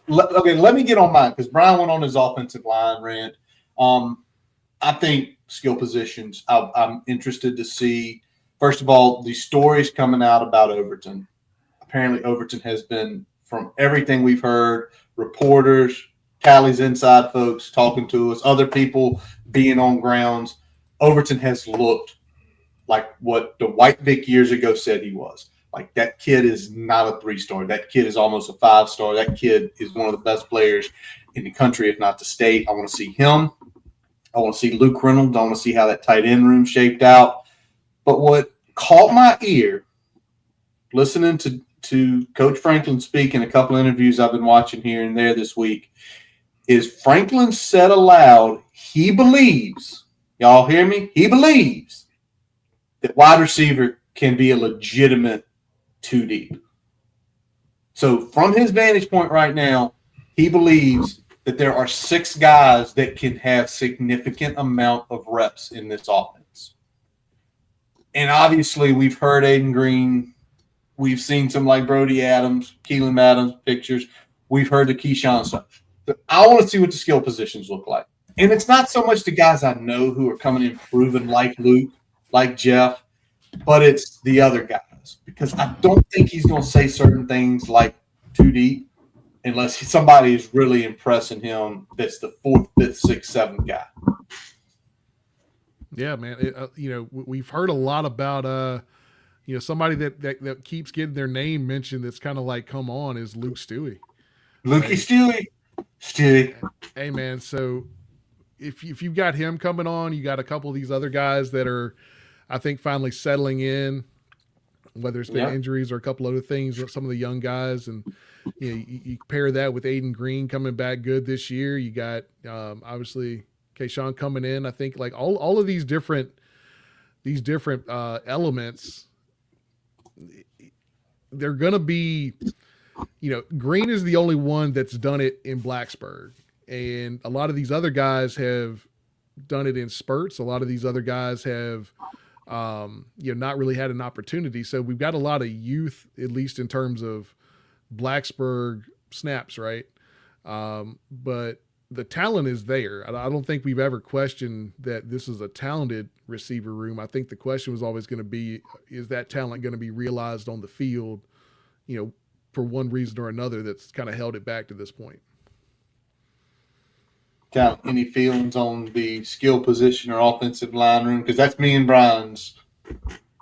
Speaker 2: Let me get on mine, because Brian went on his offensive line rant. I think skill positions, I'm interested to see, first of all, the stories coming out about Overton. Apparently Overton has been, from everything we've heard, reporters, Tally's inside folks talking to us, other people being on grounds, Overton has looked like what the White Vic years ago said he was. Like, that kid is not a 3-star. That kid is almost a 5-star. That kid is one of the best players in the country, if not the state. I want to see him. I want to see Luke Reynolds. I want to see how that tight end room shaped out. But what caught my ear, listening to Coach Franklin speak in a couple of interviews I've been watching here and there this week, is Franklin said aloud, he believes, y'all hear me? He believes that wide receiver can be a legitimate 2 deep. So from his vantage point right now, he believes that there are 6 guys that can have significant amount of reps in this offense. And obviously, we've heard Aiden Green. We've seen some like Brody Adams, Keelan Adams pictures. We've heard the Keyshawn stuff. But I want to see what the skill positions look like. And it's not so much the guys I know who are coming in proven like Luke, like Jeff, but it's the other guys. Because I don't think he's going to say certain things like too deep unless somebody is really impressing him that's the 4th, 5th, 6th, 7th guy.
Speaker 3: Yeah, man. We've heard a lot about somebody that keeps getting their name mentioned that's kind of like, come on, is Luke Stewie.
Speaker 2: Lukey Stewie.
Speaker 3: Hey, man, so if you've got him coming on, you got a couple of these other guys that are, I think, finally settling in, whether it's been injuries or a couple other things, some of the young guys. And you pair that with Aiden Green coming back good this year. You got, obviously, Keyshawn coming in. I think like all of these different elements, they're going to be, Green is the only one that's done it in Blacksburg. And a lot of these other guys have done it in spurts. A lot of these other guys have, not really had an opportunity. So we've got a lot of youth, at least in terms of Blacksburg snaps, right? But the talent is there. I don't think we've ever questioned that this is a talented receiver room. I think the question was always going to be, is that talent going to be realized on the field, for one reason or another that's kind of held it back to this point.
Speaker 2: Any feelings on the skill position or offensive line room? Because that's me and Brian's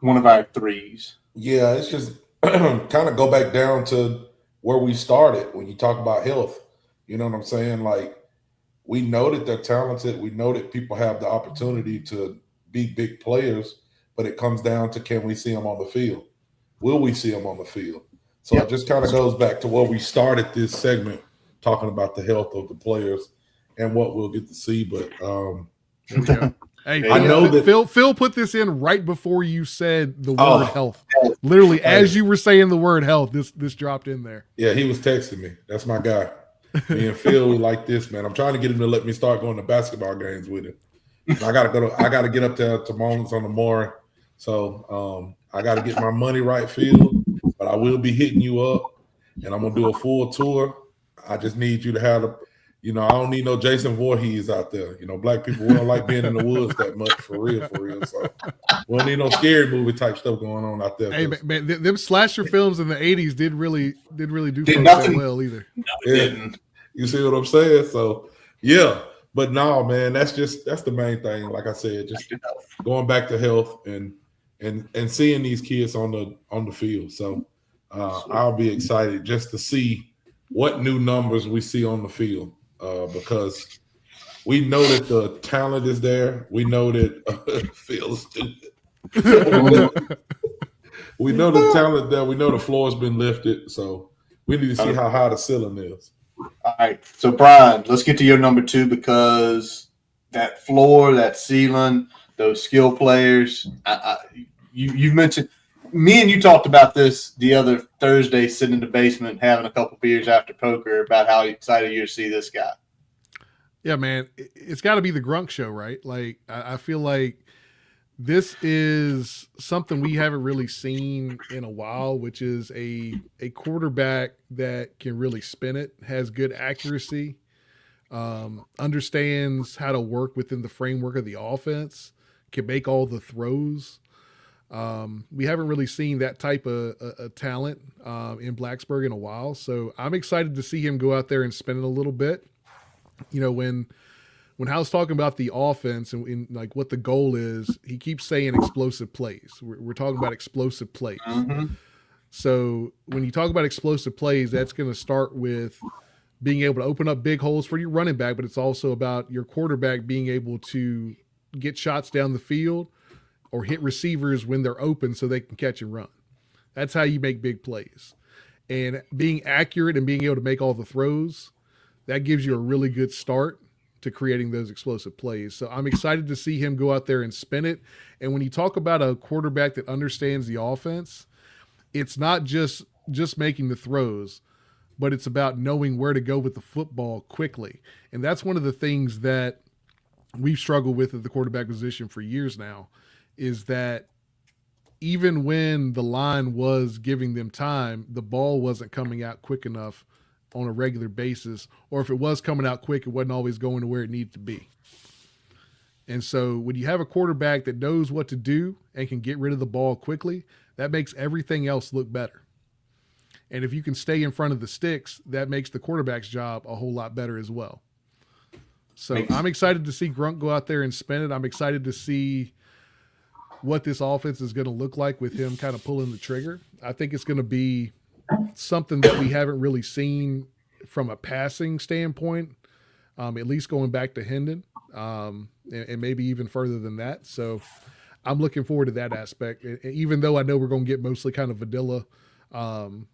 Speaker 2: one of our threes.
Speaker 4: Yeah, it's just kind of go back down to where we started when you talk about health. You know what I'm saying? Like, we know that they're talented. We know that people have the opportunity to be big players, but it comes down to, can we see them on the field? Will we see them on the field? So it just kind of goes back to where we started this segment, talking about the health of the players and what we'll get to see. But
Speaker 3: hey,
Speaker 4: I know that
Speaker 3: Phil put this in right before you said the word health. Literally, as you were saying the word health, this dropped in there.
Speaker 4: Yeah, he was texting me. That's my guy. Me and Phil, we like this, man. I'm trying to get him to let me start going to basketball games with him. I gotta get up there to Moments on the Morning. So I gotta get my money right, Phil. But I will be hitting you up, and I'm gonna do a full tour. I just need you to have I don't need no Jason Voorhees out there. Black people, we don't like being in the woods that much, for real. So we don't need no scary movie type stuff going on out there.
Speaker 3: Hey, man, them slasher films in the 80s did really do
Speaker 2: nothing
Speaker 3: well either.
Speaker 2: No, didn't.
Speaker 4: You see what I'm saying? So yeah, but no, man, that's the main thing. Like I said, just going back to health and seeing these kids on the field. So I'll be excited just to see what new numbers we see on the field, because we know that the talent is there. We know that Phil's stupid. We know the talent there. We know the floor's been lifted. So we need to see how high the ceiling is.
Speaker 2: All right. So, Brian, let's get to your number 2, because that floor, that ceiling, those skill players, you've mentioned – me and you talked about this the other Thursday, sitting in the basement having a couple beers after poker, about how excited you're to see this guy.
Speaker 3: Yeah, man. It's got to be the Grunk show, right? Like, I feel like this is something we haven't really seen in a while, which is a quarterback that can really spin it, has good accuracy, understands how to work within the framework of the offense, can make all the throws. We haven't really seen that type of talent in Blacksburg in a while. So I'm excited to see him go out there and spin it a little bit. When Hal's talking about the offense and like what the goal is, he keeps saying explosive plays. We're talking about explosive plays.
Speaker 2: Mm-hmm.
Speaker 3: So when you talk about explosive plays, that's going to start with being able to open up big holes for your running back, but it's also about your quarterback being able to get shots down the field or hit receivers when they're open so they can catch and run. That's how you make big plays. And being accurate and being able to make all the throws, that gives you a really good start to creating those explosive plays. So I'm excited to see him go out there and spin it. And when you talk about a quarterback that understands the offense, it's not just making the throws, but it's about knowing where to go with the football quickly. And that's one of the things that we've struggled with at the quarterback position for years now, is that even when the line was giving them time, the ball wasn't coming out quick enough on a regular basis, or if it was coming out quick, it wasn't always going to where it needed to be. And so when you have a quarterback that knows what to do and can get rid of the ball quickly, that makes everything else look better. And if you can stay in front of the sticks, that makes the quarterback's job a whole lot better as well. So I'm excited to see Grunt go out there and spin it. I'm excited to see what this offense is going to look like with him kind of pulling the trigger. I think it's going to be something that we haven't really seen from a passing standpoint, at least going back to Hendon, and maybe even further than that. So I'm looking forward to that aspect. Even though I know we're going to get mostly kind of vanilla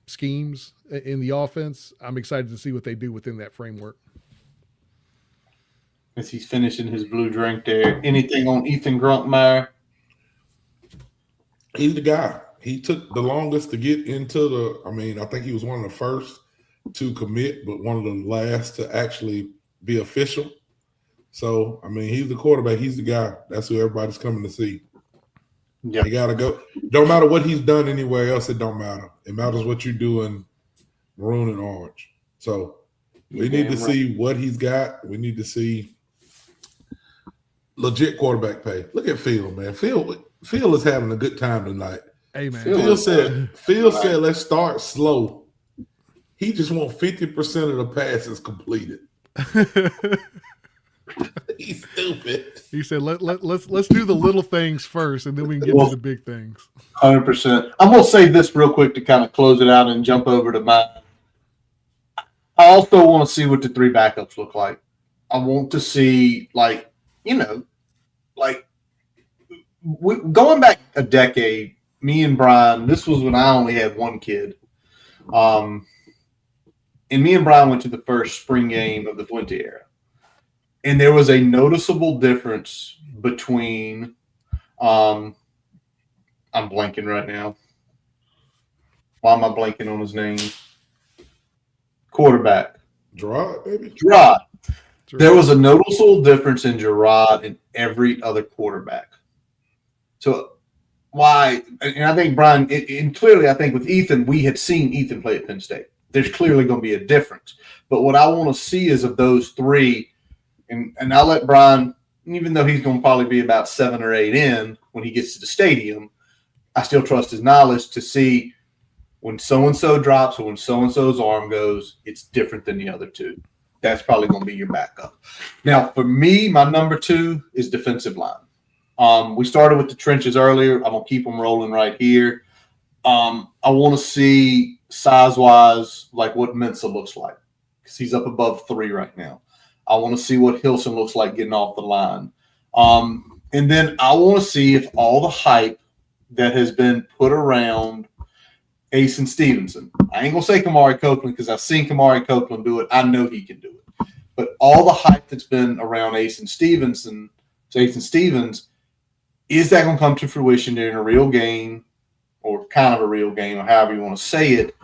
Speaker 3: schemes in the offense, I'm excited to see what they do within that framework.
Speaker 2: As he's finishing his blue drink there, anything on Ethan Gruntmeyer?
Speaker 4: He's the guy. He took the longest to get into the. I mean, I think he was one of the first to commit, but one of the last to actually be official. So, I mean, he's the quarterback. He's the guy. That's who everybody's coming to see. Yeah, you got to go. Don't matter what he's done anywhere else. It don't matter. It matters what you do in maroon and orange. So, we need to see what he's got. We need to see legit quarterback pay. Look at Phil, man. Phil is having a good time tonight.
Speaker 3: Hey, man.
Speaker 4: Phil said, let's start slow. He just wants 50% of the passes completed. He's stupid.
Speaker 3: He said, let's do the little things first, and then we can get to the big things.
Speaker 2: 100%. I'm going to say this real quick to kind of close it out and jump over to mine. I also want to see what the three backups look like. I want to see, going back a decade, me and Brian, this was when I only had one kid. And me and Brian went to the first spring game of the Fuente era. And there was a noticeable difference between I'm blanking right now. Why am I blanking on his name? Quarterback.
Speaker 4: Gerard, baby.
Speaker 2: Gerard. There was a noticeable difference in Gerard and every other quarterback. So why? And I think Brian, and clearly I think with Ethan, we had seen Ethan play at Penn State. There's clearly going to be a difference. But what I want to see is of those three, and I'll let Brian, even though he's going to probably be about 7 or 8 in when he gets to the stadium, I still trust his knowledge to see when so-and-so drops or when so-and-so's arm goes, it's different than the other two. That's probably going to be your backup. Now, for me, my number 2 is defensive line. We started with the trenches earlier. I'm going to keep them rolling right here. I want to see size-wise like what Mensah looks like because he's up above 3 right now. I want to see what Hilson looks like getting off the line. And then I want to see if all the hype that has been put around Ace and Stevenson. I ain't going to say Kamari Copeland because I've seen Kamari Copeland do it. I know he can do it. But all the hype that's been around Ace and Stevens, is that going to come to fruition during a real game or kind of a real game or however you want to say it?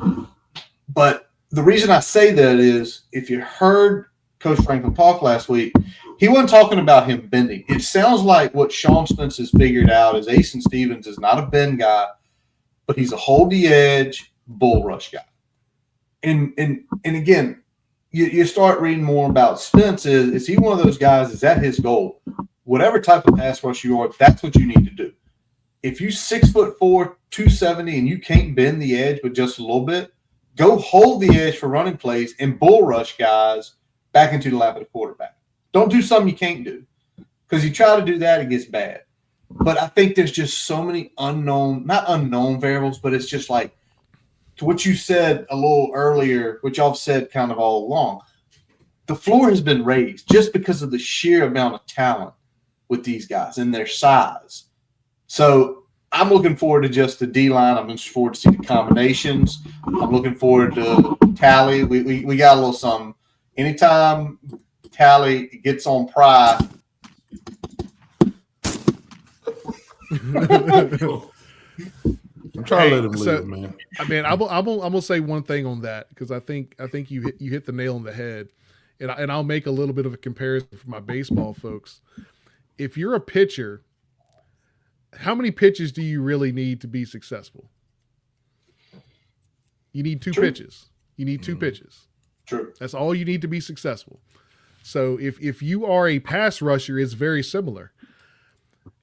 Speaker 2: But the reason I say that is if you heard Coach Franklin talk last week, he wasn't talking about him bending. It sounds like what Sean Spence has figured out is Ace and Stevens is not a bend guy, but he's a hold the edge bull rush guy. And again, you start reading more about Spence. Is he one of those guys? Is that his goal? Whatever type of pass rush you are, that's what you need to do. If you 6'4", 270, and you can't bend the edge with just a little bit, go hold the edge for running plays and bull rush guys back into the lap of the quarterback. Don't do something you can't do because you try to do that, it gets bad. But I think there's just so many not unknown variables, but it's just like to what you said a little earlier, which I've said kind of all along. The floor has been raised just because of the sheer amount of talent with these guys and their size. So I'm looking forward to just the D-line. I'm looking forward to see the combinations. I'm looking forward to Tally. We got a little something. Anytime Tally gets on Pry,
Speaker 4: I'm trying to let him live, man.
Speaker 3: I mean, I'm gonna say one thing on that because I think you hit the nail on the head, and I'll make a little bit of a comparison for my baseball folks. If you're a pitcher how many pitches do you really need to be successful? You need two pitches. You need two pitches.
Speaker 2: True.
Speaker 3: That's all you need to be successful. So if you are a pass rusher, it's very similar.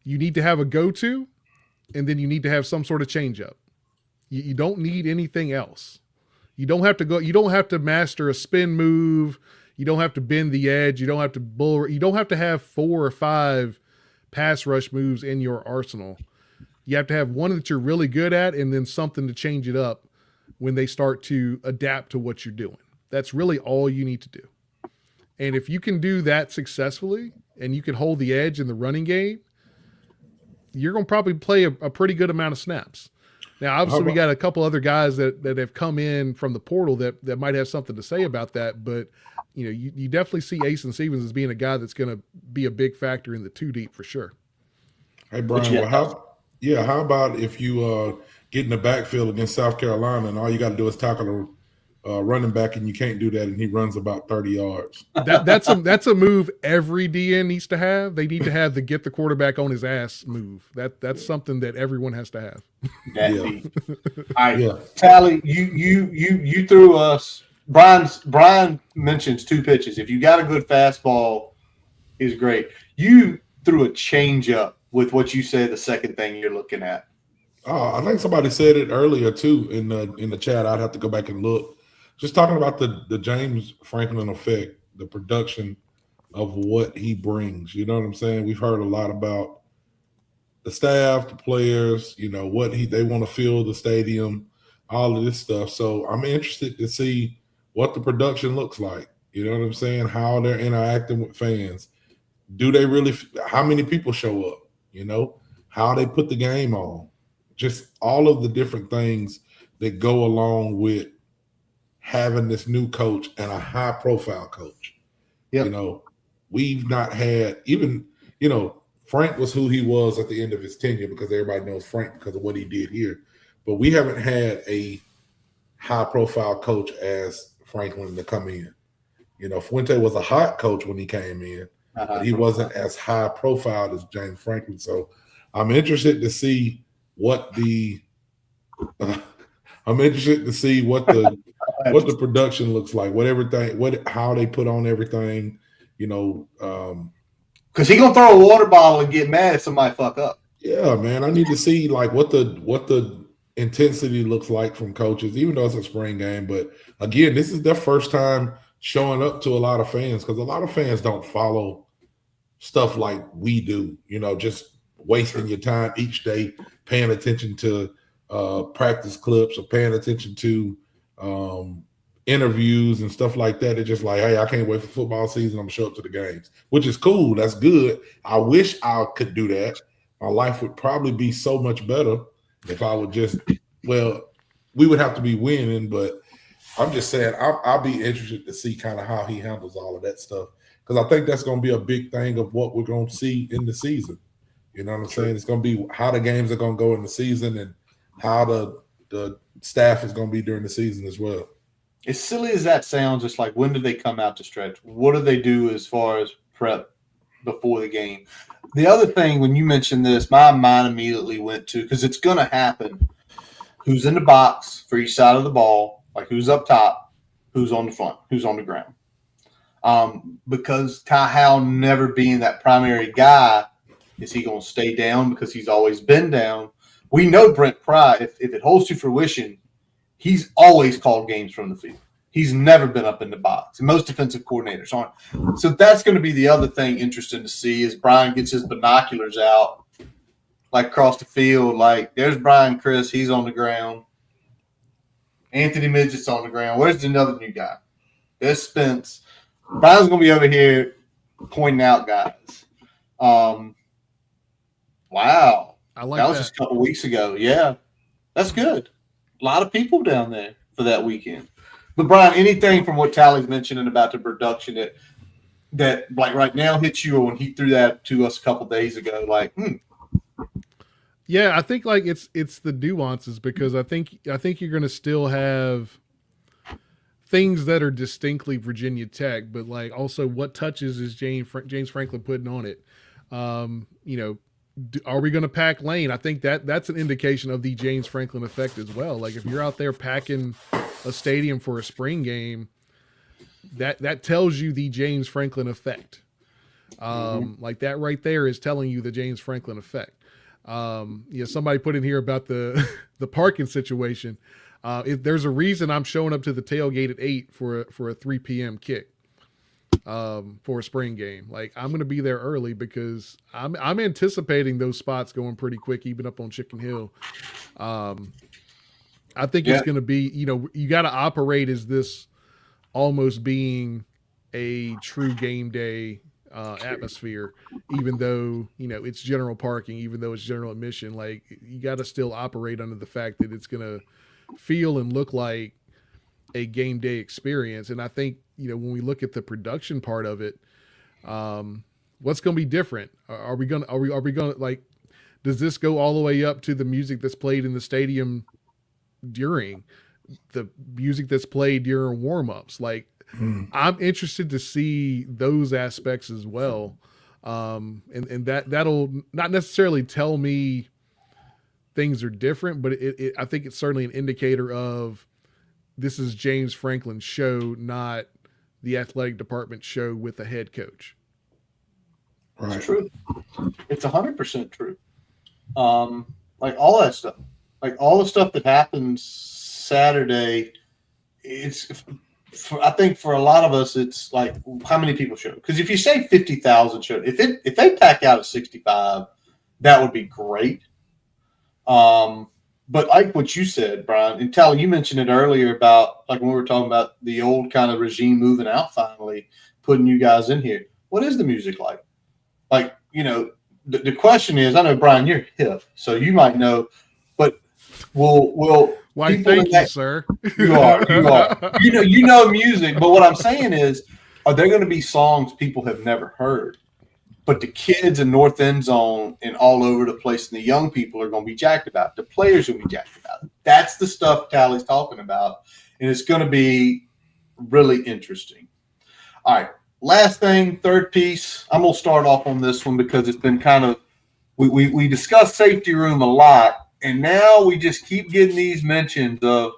Speaker 3: You need to have a go-to, and then you need to have some sort of changeup. You don't need anything else. You don't have to go. You don't have to master a spin move. You don't have to bend the edge. You don't have to bull. You don't have to have 4 or 5 pass rush moves in your arsenal. You have to have one that you're really good at, and then something to change it up when they start to adapt to what you're doing. That's really all you need to do. And if you can do that successfully, and you can hold the edge in the running game, you're going to probably play a pretty good amount of snaps. Now, obviously, we got a couple other guys that have come in from the portal that might have something to say about that. But, you definitely see Asen Stevens as being a guy that's going to be a big factor in the 2 deep for sure.
Speaker 4: Hey, Brian, how about if you get in the backfield against South Carolina and all you got to do is tackle a running back and you can't do that and he runs about 30 yards?
Speaker 3: That's a move every DN needs to have. They need to have the get the quarterback on his ass move. That's something that everyone has to have.
Speaker 2: Yeah. All right, Tally, you threw us. Brian mentions 2 pitches. If you got a good fastball, is great. You threw a changeup with what you said. The second thing you're looking at.
Speaker 4: Oh, I think somebody said it earlier too in the chat. I'd have to go back and look. Just talking about the James Franklin effect, the production of what he brings. You know what I'm saying? We've heard a lot about the staff, the players, what they want to fill the stadium, all of this stuff. So I'm interested to see what the production looks like. You know what I'm saying? How they're interacting with fans. Do they really? How many people show up? How they put the game on. Just all of the different things that go along with having this new coach and a high-profile coach.
Speaker 2: Yep.
Speaker 4: We've not had even, Frank was who he was at the end of his tenure because everybody knows Frank because of what he did here. But we haven't had a high-profile coach as Franklin to come in. Fuente was a hot coach when he came in, but he wasn't as high-profile as James Franklin. So I'm interested to see what the what the production looks like, how they put on everything,
Speaker 2: because he's gonna throw a water bottle and get mad if somebody fuck up.
Speaker 4: Yeah, man, I need to see like what the intensity looks like from coaches, even though it's a spring game. But again, this is their first time showing up to a lot of fans because a lot of fans don't follow stuff like we do. Just wasting your time each day paying attention to practice clips or paying attention to interviews and stuff like that. It's just like, hey, I can't wait for football season. I'm gonna show up to the games, which is cool. That's good. I wish I could do that. My life would probably be so much better if I would just, we would have to be winning, but I'm just saying I'll be interested to see kind of how he handles all of that stuff because I think that's going to be a big thing of what we're going to see in the season. You know what I'm saying? It's going to be how the games are going to go in the season and how the staff is going to be during the season as well.
Speaker 2: As silly as that sounds, it's like, when do they come out to stretch? What do they do as far as prep before the game? The other thing, when you mentioned this, my mind immediately went to, because it's going to happen, who's in the box for each side of the ball, like who's up top, who's on the front, who's on the ground. Because Ty Howell never being that primary guy, is he going to stay down because he's always been down? We know Brent Pry, if it holds to fruition, he's always called games from the field. He's never been up in the box. And most defensive coordinators aren't. So that's going to be the other thing interesting to see is Brian gets his binoculars out, like across the field. Like, there's Brian Chris. He's on the ground. Anthony Midget's on the ground. Where's another new guy? There's Spence. Brian's going to be over here pointing out guys. Wow.
Speaker 3: I like
Speaker 2: that was just a couple weeks ago. Yeah, that's good. A lot of people down there for that weekend. But Brian, anything from what Tally's mentioning about the production that like right now hits you, or when he threw that to us a couple days ago, like,
Speaker 3: Yeah, I think like it's the nuances because I think you're going to still have things that are distinctly Virginia Tech, but like also what touches is James Franklin putting on it. are we going to pack lane? I think that's an indication of the James Franklin effect as well. Like if you're out there packing a stadium for a spring game, that tells you the James Franklin effect. Like that right there is telling you the James Franklin effect. Somebody put in here about the the parking situation. If there's a reason I'm showing up to the tailgate at 8 for a 3 p.m. kick for a spring game. Like I'm going to be there early because I'm anticipating those spots going pretty quick, even up on Chicken Hill. I think it's going to be, you got to operate as this almost being a true game day atmosphere, even though, it's general parking, even though it's general admission. Like you got to still operate under the fact that it's going to feel and look like a game day experience. And I think, when we look at the production part of it, what's going to be different? Are we going to like, does this go all the way up to the music that's played in the stadium during the music that's played during warm-ups? Like, I'm interested to see those aspects as well. And that'll not necessarily tell me things are different, but I think it's certainly an indicator of this is James Franklin's show, not the athletic department show with a head coach.
Speaker 4: Right.
Speaker 2: It's true. It's 100% true. Like all that stuff, like all the stuff that happens Saturday, I think for a lot of us, it's like how many people show? Because if you say 50,000 show, if they pack out at 65, that would be great. But like what you said, Brian, and Tally, you mentioned it earlier about like when we were talking about the old kind of regime moving out, finally putting you guys in here. What is the music like? Like, the question is, I know, Brian, you're hip, so you might know, but will
Speaker 3: why? Thank you, sir.
Speaker 2: You are. You know music, but what I'm saying is, are there going to be songs people have never heard? But the kids in North End Zone and all over the place, and the young people are going to be jacked about it. The players are going to be jacked about it. That's the stuff Tally's talking about, and it's going to be really interesting. All right, last thing, third piece. I'm going to start off on this one because it's been kind of we discussed safety room a lot, and now we just keep getting these mentions of,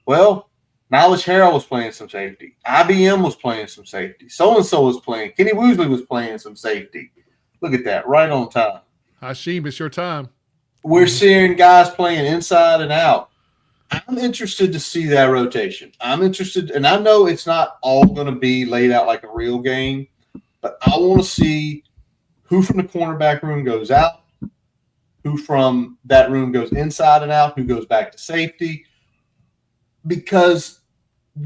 Speaker 2: well, Knowledge Harrell was playing some safety. IBM was playing some safety. So-and-so was playing. Kenny Woosley was playing some safety. Look at that, right on time.
Speaker 3: Hashim, it's your time.
Speaker 2: We're seeing guys playing inside and out. I'm interested to see that rotation. I'm interested, and I know it's not all going to be laid out like a real game, but I want to see who from the cornerback room goes out, who from that room goes inside and out, who goes back to safety. Because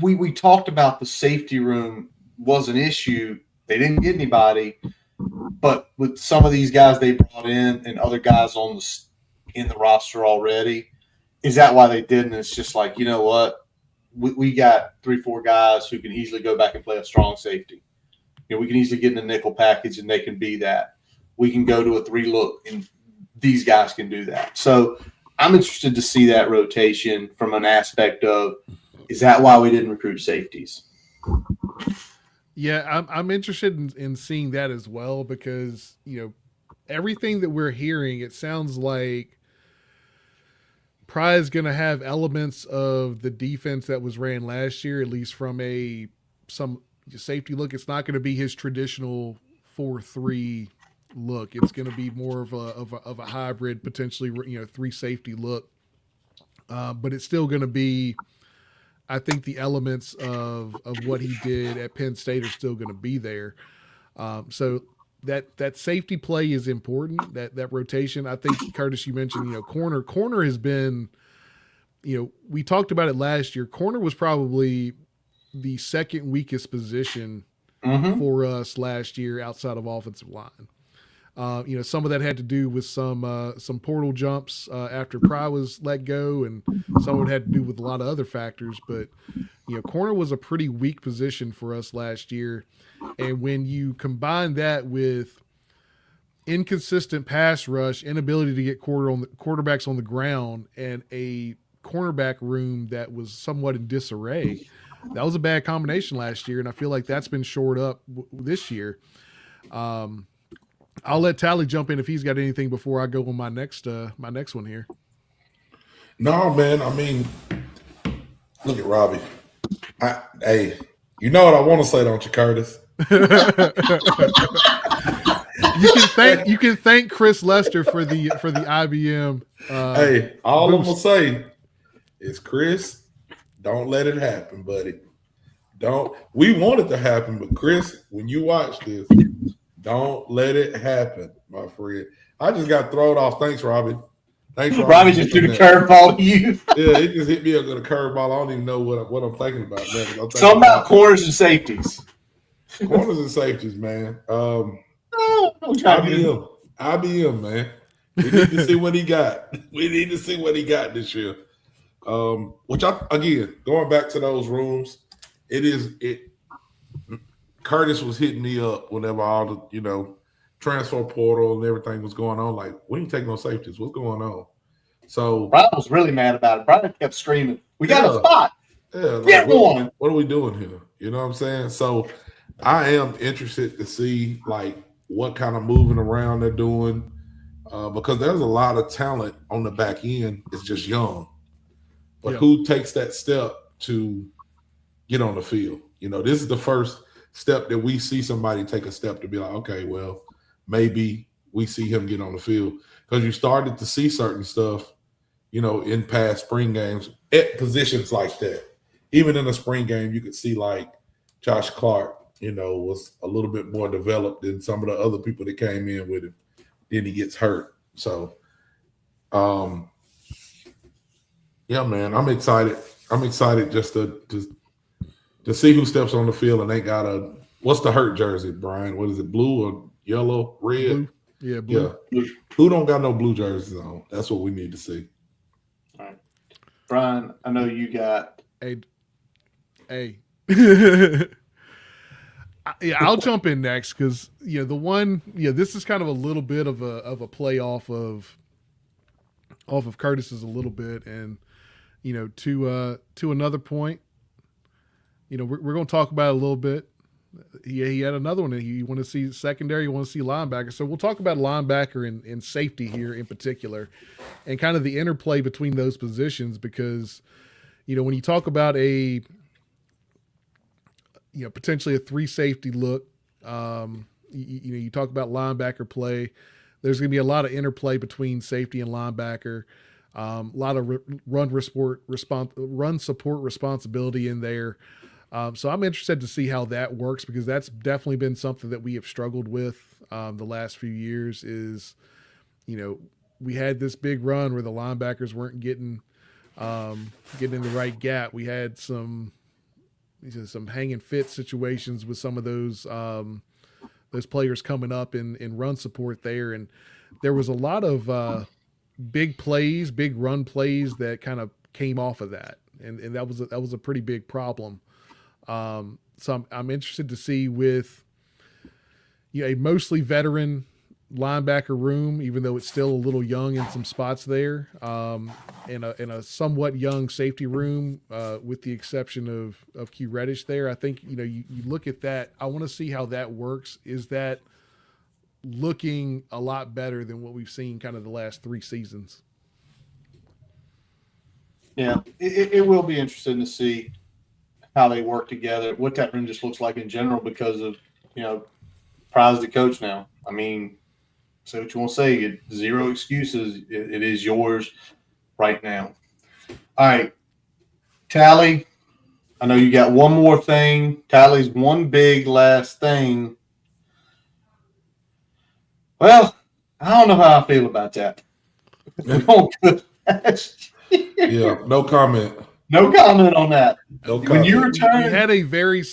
Speaker 2: we talked about the safety room was an issue. They didn't get anybody. But with some of these guys they brought in and other guys in the roster already, is that why they didn't? It's just like, you know what? We got 3-4 guys who can easily go back and play a strong safety. We can easily get in the nickel package and they can be that. We can go to a 3-look and these guys can do that. So I'm interested to see that rotation from an aspect of, is that why we didn't recruit safeties?
Speaker 3: Yeah, I'm interested in seeing that as well because, everything that we're hearing, it sounds like Pry is going to have elements of the defense that was ran last year, at least from some safety look. It's not going to be his traditional 4-3 look. It's going to be more of a hybrid, potentially, 3 safety look. But it's still going to be, I think the elements of what he did at Penn State are still going to be there. So that safety play is important, that rotation. I think, Curtis, you mentioned, corner has been, we talked about it last year. Corner was probably the second weakest position for us last year outside of offensive line. Some of that had to do with some portal jumps after Pry was let go, and some of it had to do with a lot of other factors. But corner was a pretty weak position for us last year, and when you combine that with inconsistent pass rush, inability to get quarterbacks on the ground, and a cornerback room that was somewhat in disarray, that was a bad combination last year, and I feel like that's been shored up this year. I'll let Tally jump in if he's got anything before I go on my next one here.
Speaker 4: No, man. I mean, look at Robbie. Hey, you know what I want to say, don't you, Curtis?
Speaker 3: You can thank Chris Lester for the IBM.
Speaker 4: Hey, all
Speaker 3: boost.
Speaker 4: I'm gonna say is, Chris, don't let it happen, buddy. Don't. We want it to happen, but Chris, when you watch this, don't let it happen, my friend. I just got thrown off. Thanks, Robbie.
Speaker 2: Robbie just threw the curveball to you.
Speaker 4: Yeah, it just hit me with a curveball. I don't even know what I'm thinking about.
Speaker 2: Something about corners and safeties.
Speaker 4: Corners and safeties, man. IBM, man. We need to see what he got. We need to see what he got this year. Which again, going back to those rooms, Curtis was hitting me up whenever all the transfer portal and everything was going on. Like, we ain't taking no safeties. What's going on? So
Speaker 2: Brian was really mad about it. Brian kept screaming, "We got a spot.
Speaker 4: Yeah,
Speaker 2: Get one."
Speaker 4: What are we doing here? You know what I'm saying? So I am interested to see like what kind of moving around they're doing, because there's a lot of talent on the back end. It's just young, but who takes that step to get on the field? This is the first step that we see somebody take a step to be like, okay, well, maybe we see him get on the field, because you started to see certain stuff, in past spring games at positions like that. Even in a spring game, you could see like Josh Clark, was a little bit more developed than some of the other people that came in with him. Then he gets hurt. So, yeah, man, I'm excited. I'm excited just to see who steps on the field, and they got what's the hurt jersey, Brian? What is it, blue or yellow, red?
Speaker 3: Blue. Yeah, blue.
Speaker 4: Yeah. Who don't got no blue jerseys on? That's what we need to see.
Speaker 2: All right. Brian, I know you got
Speaker 3: Hey. Yeah, I'll jump in next because this is kind of a little bit of a play off of Curtis's a little bit, and to another point, we're going to talk about it a little bit. He had another one. You want to see secondary, you want to see linebacker. So we'll talk about linebacker and safety here in particular, and kind of the interplay between those positions, because when you talk about a potentially a 3 safety look. You talk about linebacker play. There's going to be a lot of interplay between safety and linebacker. A lot of run support responsibility in there. So I'm interested to see how that works, because that's definitely been something that we have struggled with the last few years. Is we had this big run where the linebackers weren't getting in the right gap. We had some hanging fit situations with some of those players coming up in run support there, and there was a lot of big run plays that kind of came off of that, and that was a pretty big problem. So I'm interested to see with a mostly veteran linebacker room, even though it's still a little young in some spots there, in a somewhat young safety room, with the exception of Q Reddish there. I think you look at that. I want to see how that works. Is that looking a lot better than what we've seen kind of the last 3 seasons?
Speaker 2: Yeah, it will be interesting to see how they work together, what that room just looks like in general, because of Prize the coach now. I mean, say what you want to say. Zero excuses. It is yours right now. All right, Tally, I know you got one more thing. Tally's one big last thing. Well, I don't know how I feel about that.
Speaker 4: Yeah, no comment.
Speaker 2: No comment on that.
Speaker 4: No
Speaker 2: When
Speaker 4: comment.
Speaker 2: you return,
Speaker 3: We had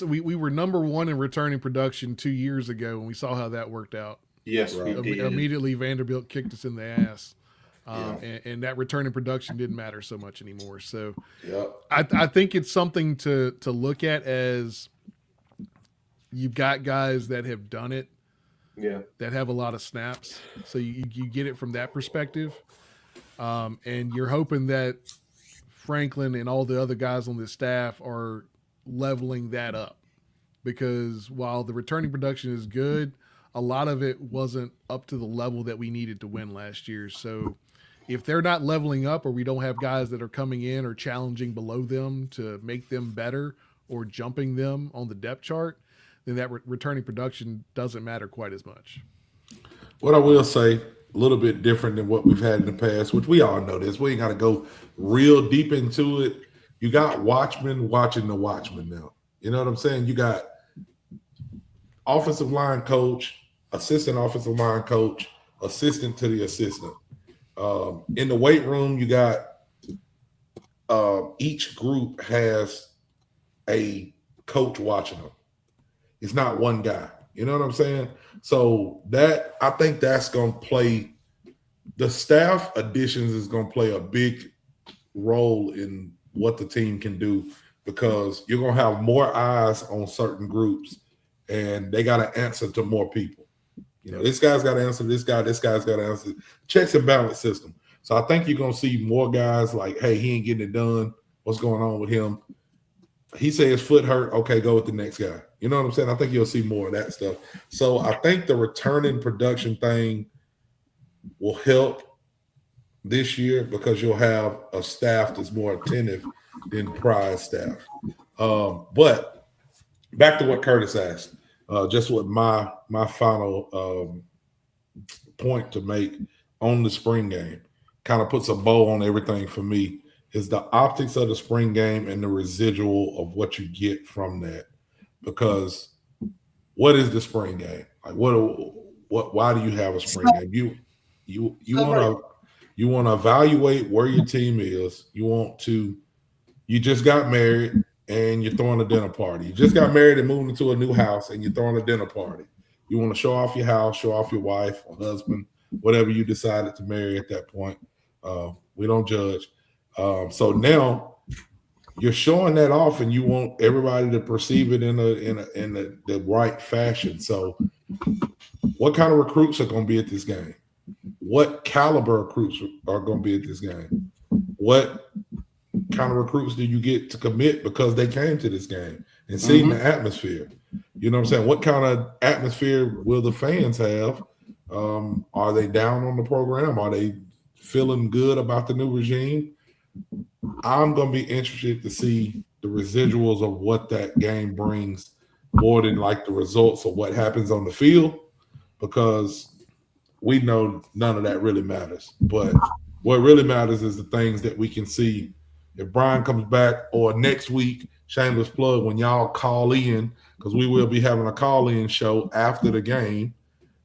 Speaker 3: we were number 1 in returning production 2 years ago, and we saw how that worked out.
Speaker 2: yes,
Speaker 4: Right.
Speaker 2: we did.
Speaker 3: Immediately Vanderbilt kicked us in the ass. And that return in production didn't matter so much anymore. So I think it's something to look at, as you've got guys that have done it, that have a lot of snaps. So you get it from that perspective. And you're hoping that Franklin and all the other guys on this staff are leveling that up, because while the returning production is good, a lot of it wasn't up to the level that we needed to win last year. So if they're not leveling up, or we don't have guys that are coming in or challenging below them to make them better or jumping them on the depth chart, then that returning production doesn't matter quite as much.
Speaker 4: What I will say, a little bit different than what we've had in the past, which we all know this. We ain't got to go real deep into it. You got watchmen watching the watchmen now. You know what I'm saying? You got offensive line coach, assistant offensive line coach, assistant to the assistant. In the weight room, you got each group has a coach watching them. It's not one guy. You know what I'm saying? So that, I think that's going to play, the staff additions is going to play a big role in what the team can do, because you're going to have more eyes on certain groups and they got to answer to more people. You know, this guy's got to answer this guy's got to answer. Checks and balance system. So I think you're going to see more guys like, hey, he ain't getting it done. What's going on with him? He said his foot hurt. Okay, go with the next guy. You know what I'm saying? I think you'll see more of that stuff. So I think the returning production thing will help this year, because you'll have a staff that's more attentive than prior staff. But back to what Curtis asked, just what my final point to make on the spring game, kind of puts a bow on everything for me, is the optics of the spring game and the residual of what you get from that. Because what is the spring game? Like why do you have a spring game? You want to evaluate where your team is. You just got married and you're throwing a dinner party. You just got married and moved into a new house and you're throwing a dinner party. You want to show off your house, show off your wife or husband, whatever you decided to marry at that point. We don't judge. So now you're showing that off, and you want everybody to perceive it in the right fashion. So, what kind of recruits are going to be at this game? What caliber of recruits are going to be at this game? What kind of recruits do you get to commit because they came to this game and seen the atmosphere? You know what I'm saying? What kind of atmosphere will the fans have? Are they down on the program? Are they feeling good about the new regime? I'm going to be interested to see the residuals of what that game brings, more than like the results of what happens on the field, because we know none of that really matters. But what really matters is the things that we can see. If Brian comes back, or next week, shameless plug, when y'all call in, because we will be having a call-in show after the game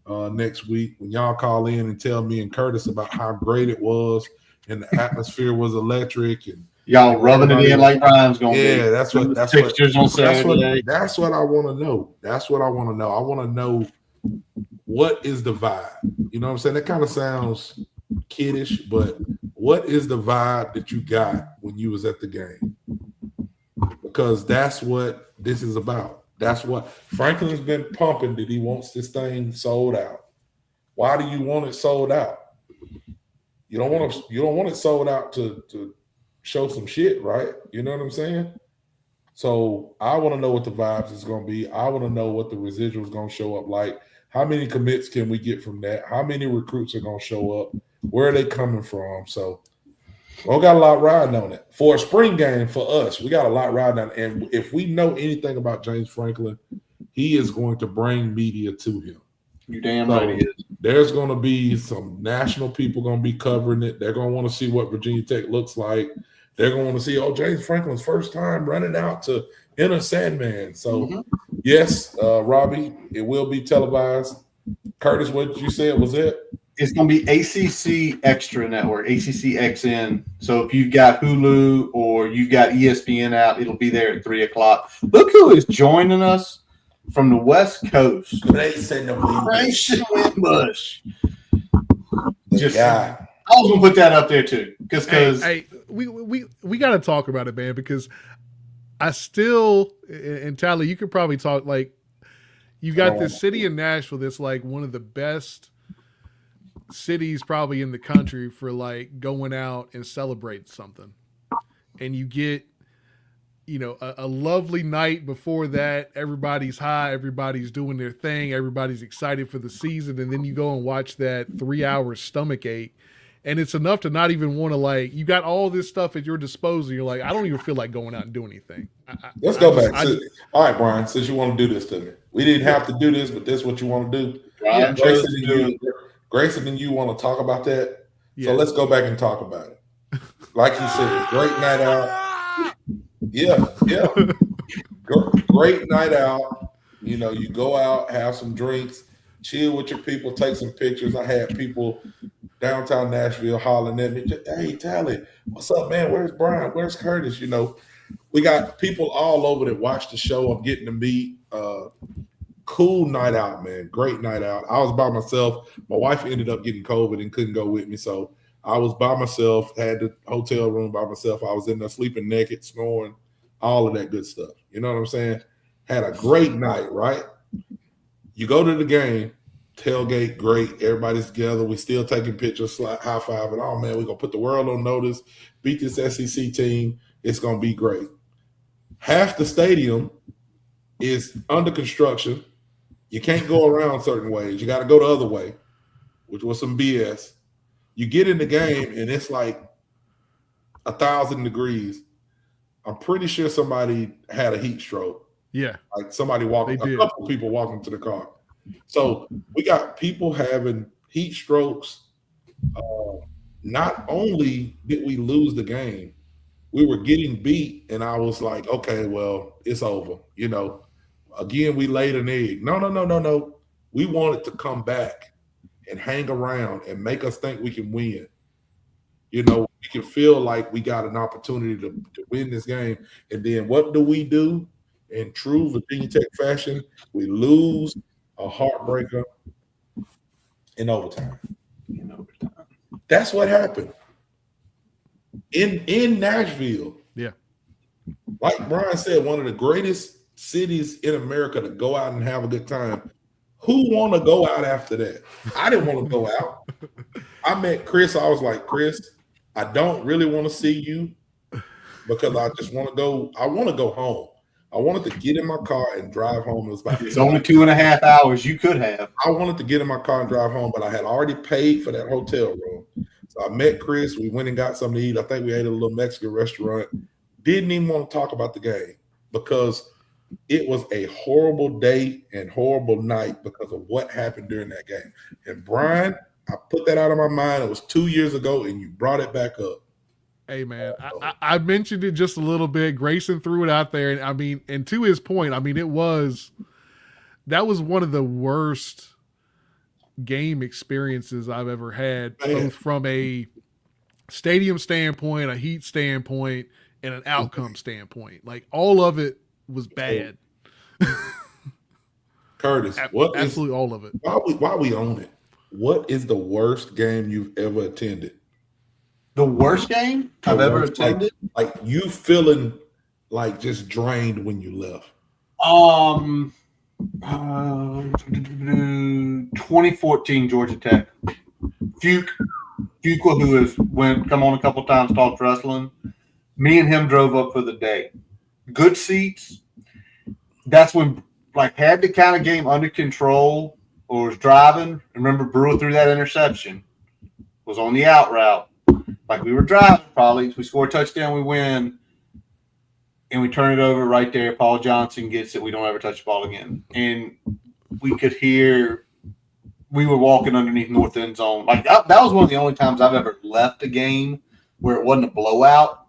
Speaker 4: next week, when y'all call in and tell me and Curtis about how great it was and the atmosphere was electric, and
Speaker 2: y'all rubbing it in like Brian's going to be.
Speaker 4: Yeah, that's what I want to know. That's what I want to know. I want to know, what is the vibe? You know what I'm saying? That kind of sounds kiddish, but what is the vibe that you got when you was at the game? Because that's what this is about. That's what Franklin's been pumping, that he wants this thing sold out. Why do you want it sold out? You don't want it sold out to show some shit, right? You know what I'm saying? So I want to know what the vibes is going to be. I want to know what the residual is going to show up like. How many commits can we get from that? How many recruits are going to show up? Where are they coming from? So we got a lot riding on it. For a spring game for us, we got a lot riding on it. And if we know anything about James Franklin, he is going to bring media to him.
Speaker 2: You damn right he is.
Speaker 4: There's going to be some national people going to be covering it. They're going to want to see what Virginia Tech looks like. They're going to want to see, James Franklin's first time running out to enter Sandman. So, yes, Robbie, it will be televised. Curtis, what you said was it?
Speaker 2: It's going to be ACC Extra Network, ACC XN. So if you've got Hulu or you've got ESPN app, it'll be there at 3 o'clock. Look who is joining us from the West Coast.
Speaker 4: Grayson
Speaker 2: Wimbush.
Speaker 4: Just guy.
Speaker 2: I was going to put that up there too. Because
Speaker 3: we got to talk about it, man, because I still, and Tally, you could probably talk, like, you got this city in Nashville that's like one of the best cities probably in the country for like going out and celebrate something. And you get a lovely night before that. Everybody's high, everybody's doing their thing, everybody's excited for the season, and then you go and watch that 3-hour stomach ache, and it's enough to not even want to, you got all this stuff at your disposal. You're like, I don't even feel like going out and doing anything.
Speaker 4: Let's go back. All right, Brian, since you want to do this to me, we didn't have to do this, but this is what you want to do.
Speaker 2: Yeah,
Speaker 4: Grayson and you want to talk about that.
Speaker 3: Yeah.
Speaker 4: So let's go back and talk about it. Like you said, great night out. Yeah. Great night out. You go out, have some drinks, chill with your people, take some pictures. I had people downtown Nashville hollering at me, hey, Tally, what's up, man? Where's Brian? Where's Curtis? We got people all over that watch the show. I'm getting to meet. Cool night out, man. Great night out. I was by myself. My wife ended up getting COVID and couldn't go with me, so I was by myself, had the hotel room by myself. I was in there sleeping naked, snoring, all of that good stuff. You know what I'm saying? Had a great night, right? You go to the game, tailgate, great. Everybody's together. We still taking pictures, high five, and oh man, we're gonna put the world on notice, beat this SEC team. It's gonna be great. Half the stadium is under construction. You can't go around certain ways. You got to go the other way, which was some BS. You get in the game and it's like 1,000 degrees. I'm pretty sure somebody had a heat stroke.
Speaker 3: Yeah.
Speaker 4: Like somebody walking, a couple people walking to the car. So we got people having heat strokes. Not only did we lose the game, we were getting beat, and I was like, okay, well, it's over. Again, we laid an egg. No. We wanted to come back and hang around and make us think we can win. We can feel like we got an opportunity to win this game. And then what do? In true Virginia Tech fashion, we lose a heartbreaker in overtime. That's what happened. In Nashville.
Speaker 3: Yeah.
Speaker 4: Like Brian said, one of the greatest cities in America to go out and have a good time. Who want to go out after that? I didn't want to go out. I met Chris. I was like, Chris, I don't really want to see you because I just want to go. I want to go home. I wanted to get in my car and drive home.
Speaker 2: It's only 2.5 hours. You could have.
Speaker 4: I wanted to get in my car and drive home, but I had already paid for that hotel room. So I met Chris. We went and got something to eat. I think we ate at a little Mexican restaurant. Didn't even want to talk about the game because it was a horrible day and horrible night because of what happened during that game. And Brian, I put that out of my mind. It was 2 years ago, and you brought it back up.
Speaker 3: Hey, man, I mentioned it just a little bit. Grayson threw it out there. And and to his point, that was one of the worst game experiences I've ever had, both from a stadium standpoint, a heat standpoint, and an outcome standpoint. Like, all of it was bad.
Speaker 4: Curtis,
Speaker 3: absolutely all of it.
Speaker 4: Why we own it? What is the worst game you've ever attended?
Speaker 2: The worst game I've ever attended?
Speaker 4: Like you feeling like just drained when you left.
Speaker 2: 2014 Georgia Tech. Fuqua, who has come on a couple times, talked wrestling. Me and him drove up for the day. Good seats. That's when had the kind of game under control or was driving. Remember Brewer threw that interception. Was on the out route. Like we were driving probably. We score a touchdown, we win. And we turn it over right there. Paul Johnson gets it. We don't ever touch the ball again. And we could hear we were walking underneath north end zone. That was one of the only times I've ever left a game where it wasn't a blowout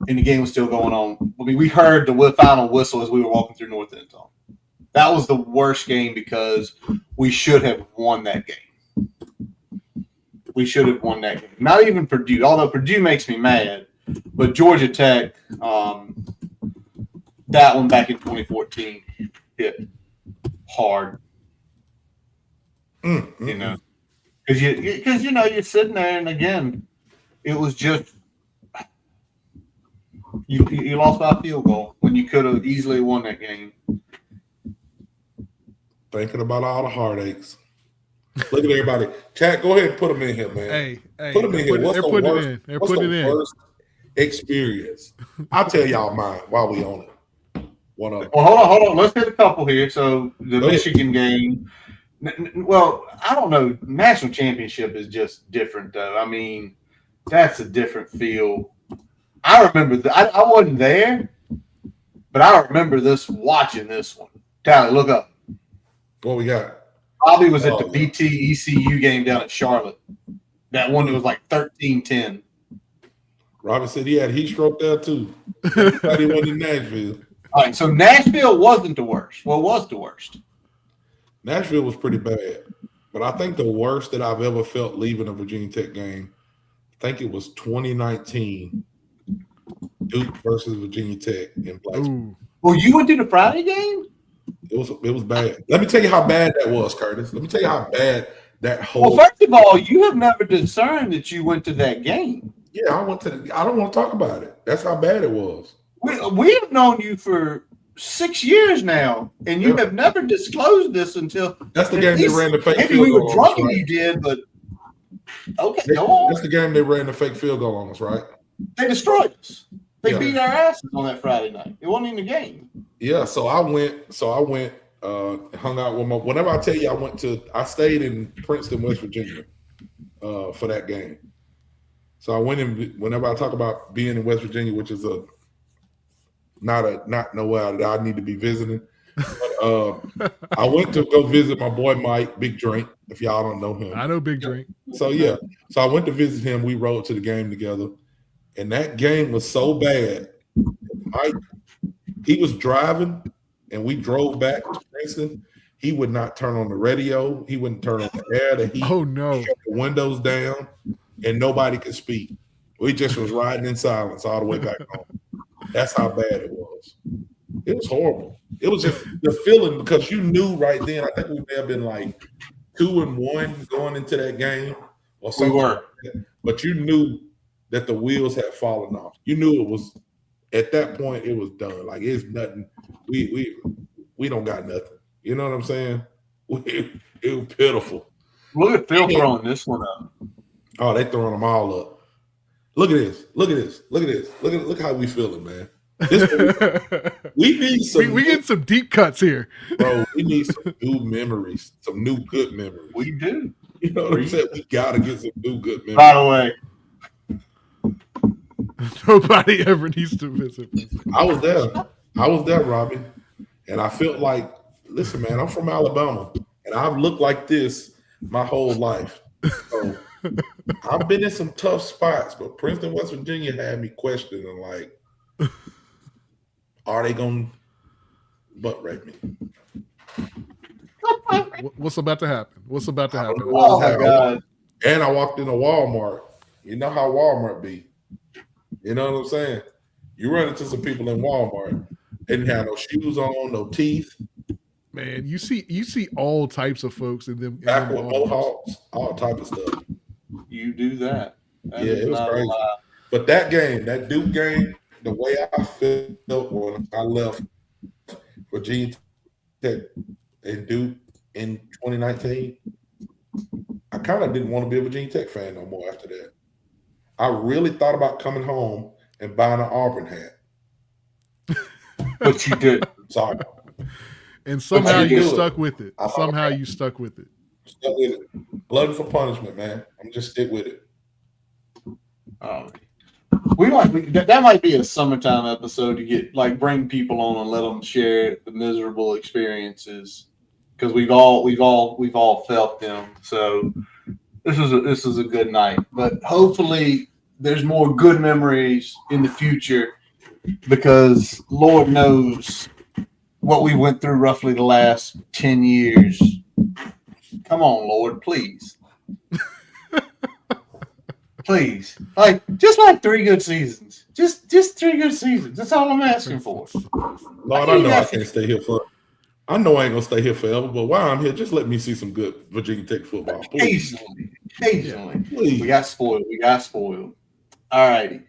Speaker 2: and the game was still going on. We heard the final whistle as we were walking through north end zone. That was the worst game because we should have won that game. We should have won that game. Not even Purdue, although Purdue makes me mad. But Georgia Tech, that one back in 2014 hit hard. Because you're sitting there, and again, it was just you lost by a field goal when you could have easily won that game.
Speaker 4: Thinking about all the heartaches. Look at everybody. Chat, go ahead and put them in here, man.
Speaker 3: Hey,
Speaker 4: put them in here.
Speaker 3: They're putting it in.
Speaker 4: What's the worst experience. I'll tell y'all mine while we on it. One of them.
Speaker 2: Well, hold on. Let's hit a couple here. So the
Speaker 4: Go ahead.
Speaker 2: Michigan game. Well, I don't know. National championship is just different, though. I mean, that's a different feel. I remember I wasn't there, but I remember watching this one. Tally, look up.
Speaker 4: What we got?
Speaker 2: Bobby was at the BT ECU game down at Charlotte. That one that was like 13-10.
Speaker 4: Robin said he had heat stroke there too. Everybody went in Nashville.
Speaker 2: All right, so Nashville wasn't the worst. What was the worst?
Speaker 4: Nashville was pretty bad, but I think the worst that I've ever felt leaving a Virginia Tech game, I think it was 2019, Duke versus Virginia Tech in Blacksburg.
Speaker 2: Well, you went to the Friday game?
Speaker 4: It was bad. Let me tell you how bad that was, Curtis. Let me tell you how bad that whole.
Speaker 2: Well, first of all, you have never discerned that you went to that game.
Speaker 4: Yeah, I don't want to talk about it. That's how bad it was.
Speaker 2: We have known you for 6 years now, and you have never disclosed this until.
Speaker 4: That's the game they ran the fake
Speaker 2: maybe
Speaker 4: field
Speaker 2: we
Speaker 4: goal
Speaker 2: were drunk
Speaker 4: on us,
Speaker 2: and
Speaker 4: right?
Speaker 2: you did, but okay, go on.
Speaker 4: That's the game they ran the fake field goal on us, right?
Speaker 2: They destroyed us. They
Speaker 4: Yeah.
Speaker 2: beat our asses on that Friday night. It wasn't even a game.
Speaker 4: Yeah, so I went, hung out with whenever I tell you I stayed in Princeton, West Virginia, for that game. So I went in whenever I talk about being in West Virginia, which is not nowhere that I need to be visiting. But, I went to go visit my boy Mike, Big Drink, if y'all don't know him.
Speaker 3: I know Big Drink.
Speaker 4: So yeah. So I went to visit him. We rode to the game together. And that game was so bad. Mike, he was driving and we drove back to Princeton. He would not turn on the radio. He wouldn't turn on the air, the heat.
Speaker 3: Oh no.
Speaker 4: He kept the windows down and nobody could speak. We just was riding in silence all the way back home. That's how bad it was. It was horrible. It was just the feeling because you knew right then. I think we may have been like 2-1 going into that game or something.
Speaker 2: We were.
Speaker 4: Like that. But you knew that the wheels had fallen off. You knew it was at that point it was done. Like it's nothing. We don't got nothing. You know what I'm saying? It was pitiful.
Speaker 2: Look at Phil throwing this one up.
Speaker 4: Oh, they throwing them all up. Look at this. Look at this. Look at this. Look how we feeling, man. We need some.
Speaker 3: We get some deep cuts here,
Speaker 4: bro. We need some new memories, some new good memories.
Speaker 2: We do.
Speaker 4: You know what I'm saying? We gotta get some new good memories.
Speaker 2: By the way,
Speaker 3: nobody ever needs to visit.
Speaker 4: I was there, Robbie, and I felt like, listen, man, I'm from Alabama, and I've looked like this my whole life. So I've been in some tough spots, but Princeton, West Virginia had me questioning, like, are they going to butt rape me?
Speaker 3: What's about to happen? What's about to happen?
Speaker 2: Oh my God.
Speaker 4: And I walked into Walmart. You know how Walmart be. You know what I'm saying? You run into some people in Walmart. They didn't have no shoes on, no teeth.
Speaker 3: Man, you see all types of folks in them.
Speaker 4: Back with mohawks, all type of stuff.
Speaker 2: You do that.
Speaker 4: Yeah, it was crazy. But that game, that Duke game, the way I felt when I left Virginia Tech and Duke in 2019, I kind of didn't want to be a Virginia Tech fan no more after that. I really thought about coming home and buying an Auburn hat.
Speaker 2: But you did.
Speaker 4: Sorry.
Speaker 3: And somehow you
Speaker 4: stuck
Speaker 3: stuck with it. Somehow you stuck with it.
Speaker 4: Stuck with it. Blood for punishment, man. I'm just stick with it.
Speaker 2: That might be a summertime episode to get bring people on and let them share the miserable experiences because we've all felt them. So this is a good night, but hopefully there's more good memories in the future because Lord knows what we went through roughly the last 10 years. Come on, Lord, please. Please. Just 3 good seasons. Just 3 good seasons. That's all I'm asking for.
Speaker 4: Lord, I know I can't stay here I know I ain't gonna stay here forever, but while I'm here, just let me see some good Virginia Tech football. Please.
Speaker 2: Occasionally.
Speaker 4: Please.
Speaker 2: We got spoiled. All righty.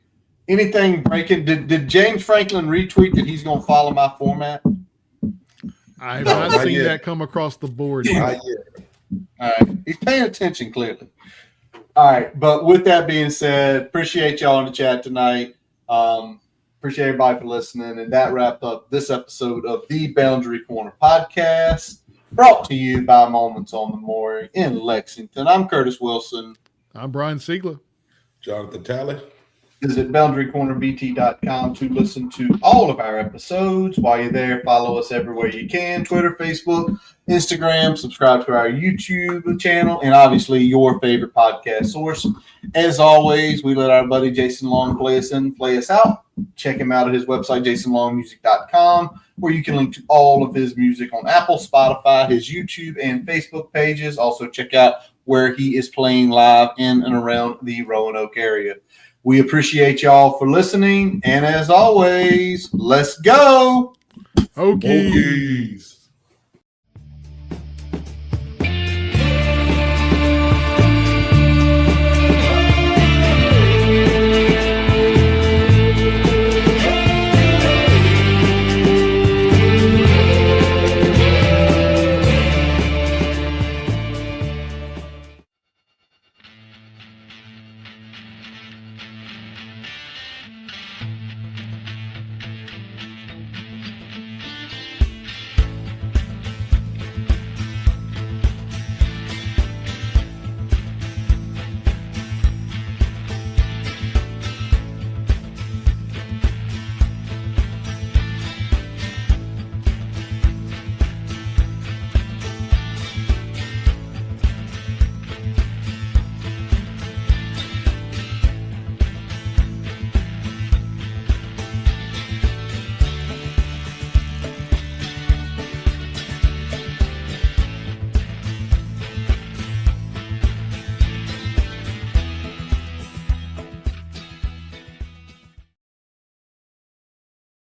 Speaker 2: Anything breaking? Did James Franklin retweet that he's gonna follow my format?
Speaker 3: I have not seen that come across the board.
Speaker 4: Not yet.
Speaker 2: All right. He's paying attention clearly. All right. But with that being said, appreciate y'all in the chat tonight. Appreciate everybody for listening. And that wrapped up this episode of the Boundary Corner podcast, brought to you by Moments on the Maury in Lexington. I'm Curtis Wilson.
Speaker 3: I'm Brian Siegler.
Speaker 4: Jonathan Talley.
Speaker 2: Visit boundarycornerbt.com to listen to all of our episodes. While you're there, follow us everywhere you can: Twitter, Facebook, Instagram. Subscribe to our YouTube channel, and obviously your favorite podcast source. As always, we let our buddy Jason Long play us out. Check him out at his website, jasonlongmusic.com, where you can link to all of his music on Apple, Spotify, his YouTube, and Facebook pages. Also, check out where he is playing live in and around the Roanoke area. We appreciate y'all for listening, and as always, let's go!
Speaker 3: Hokies!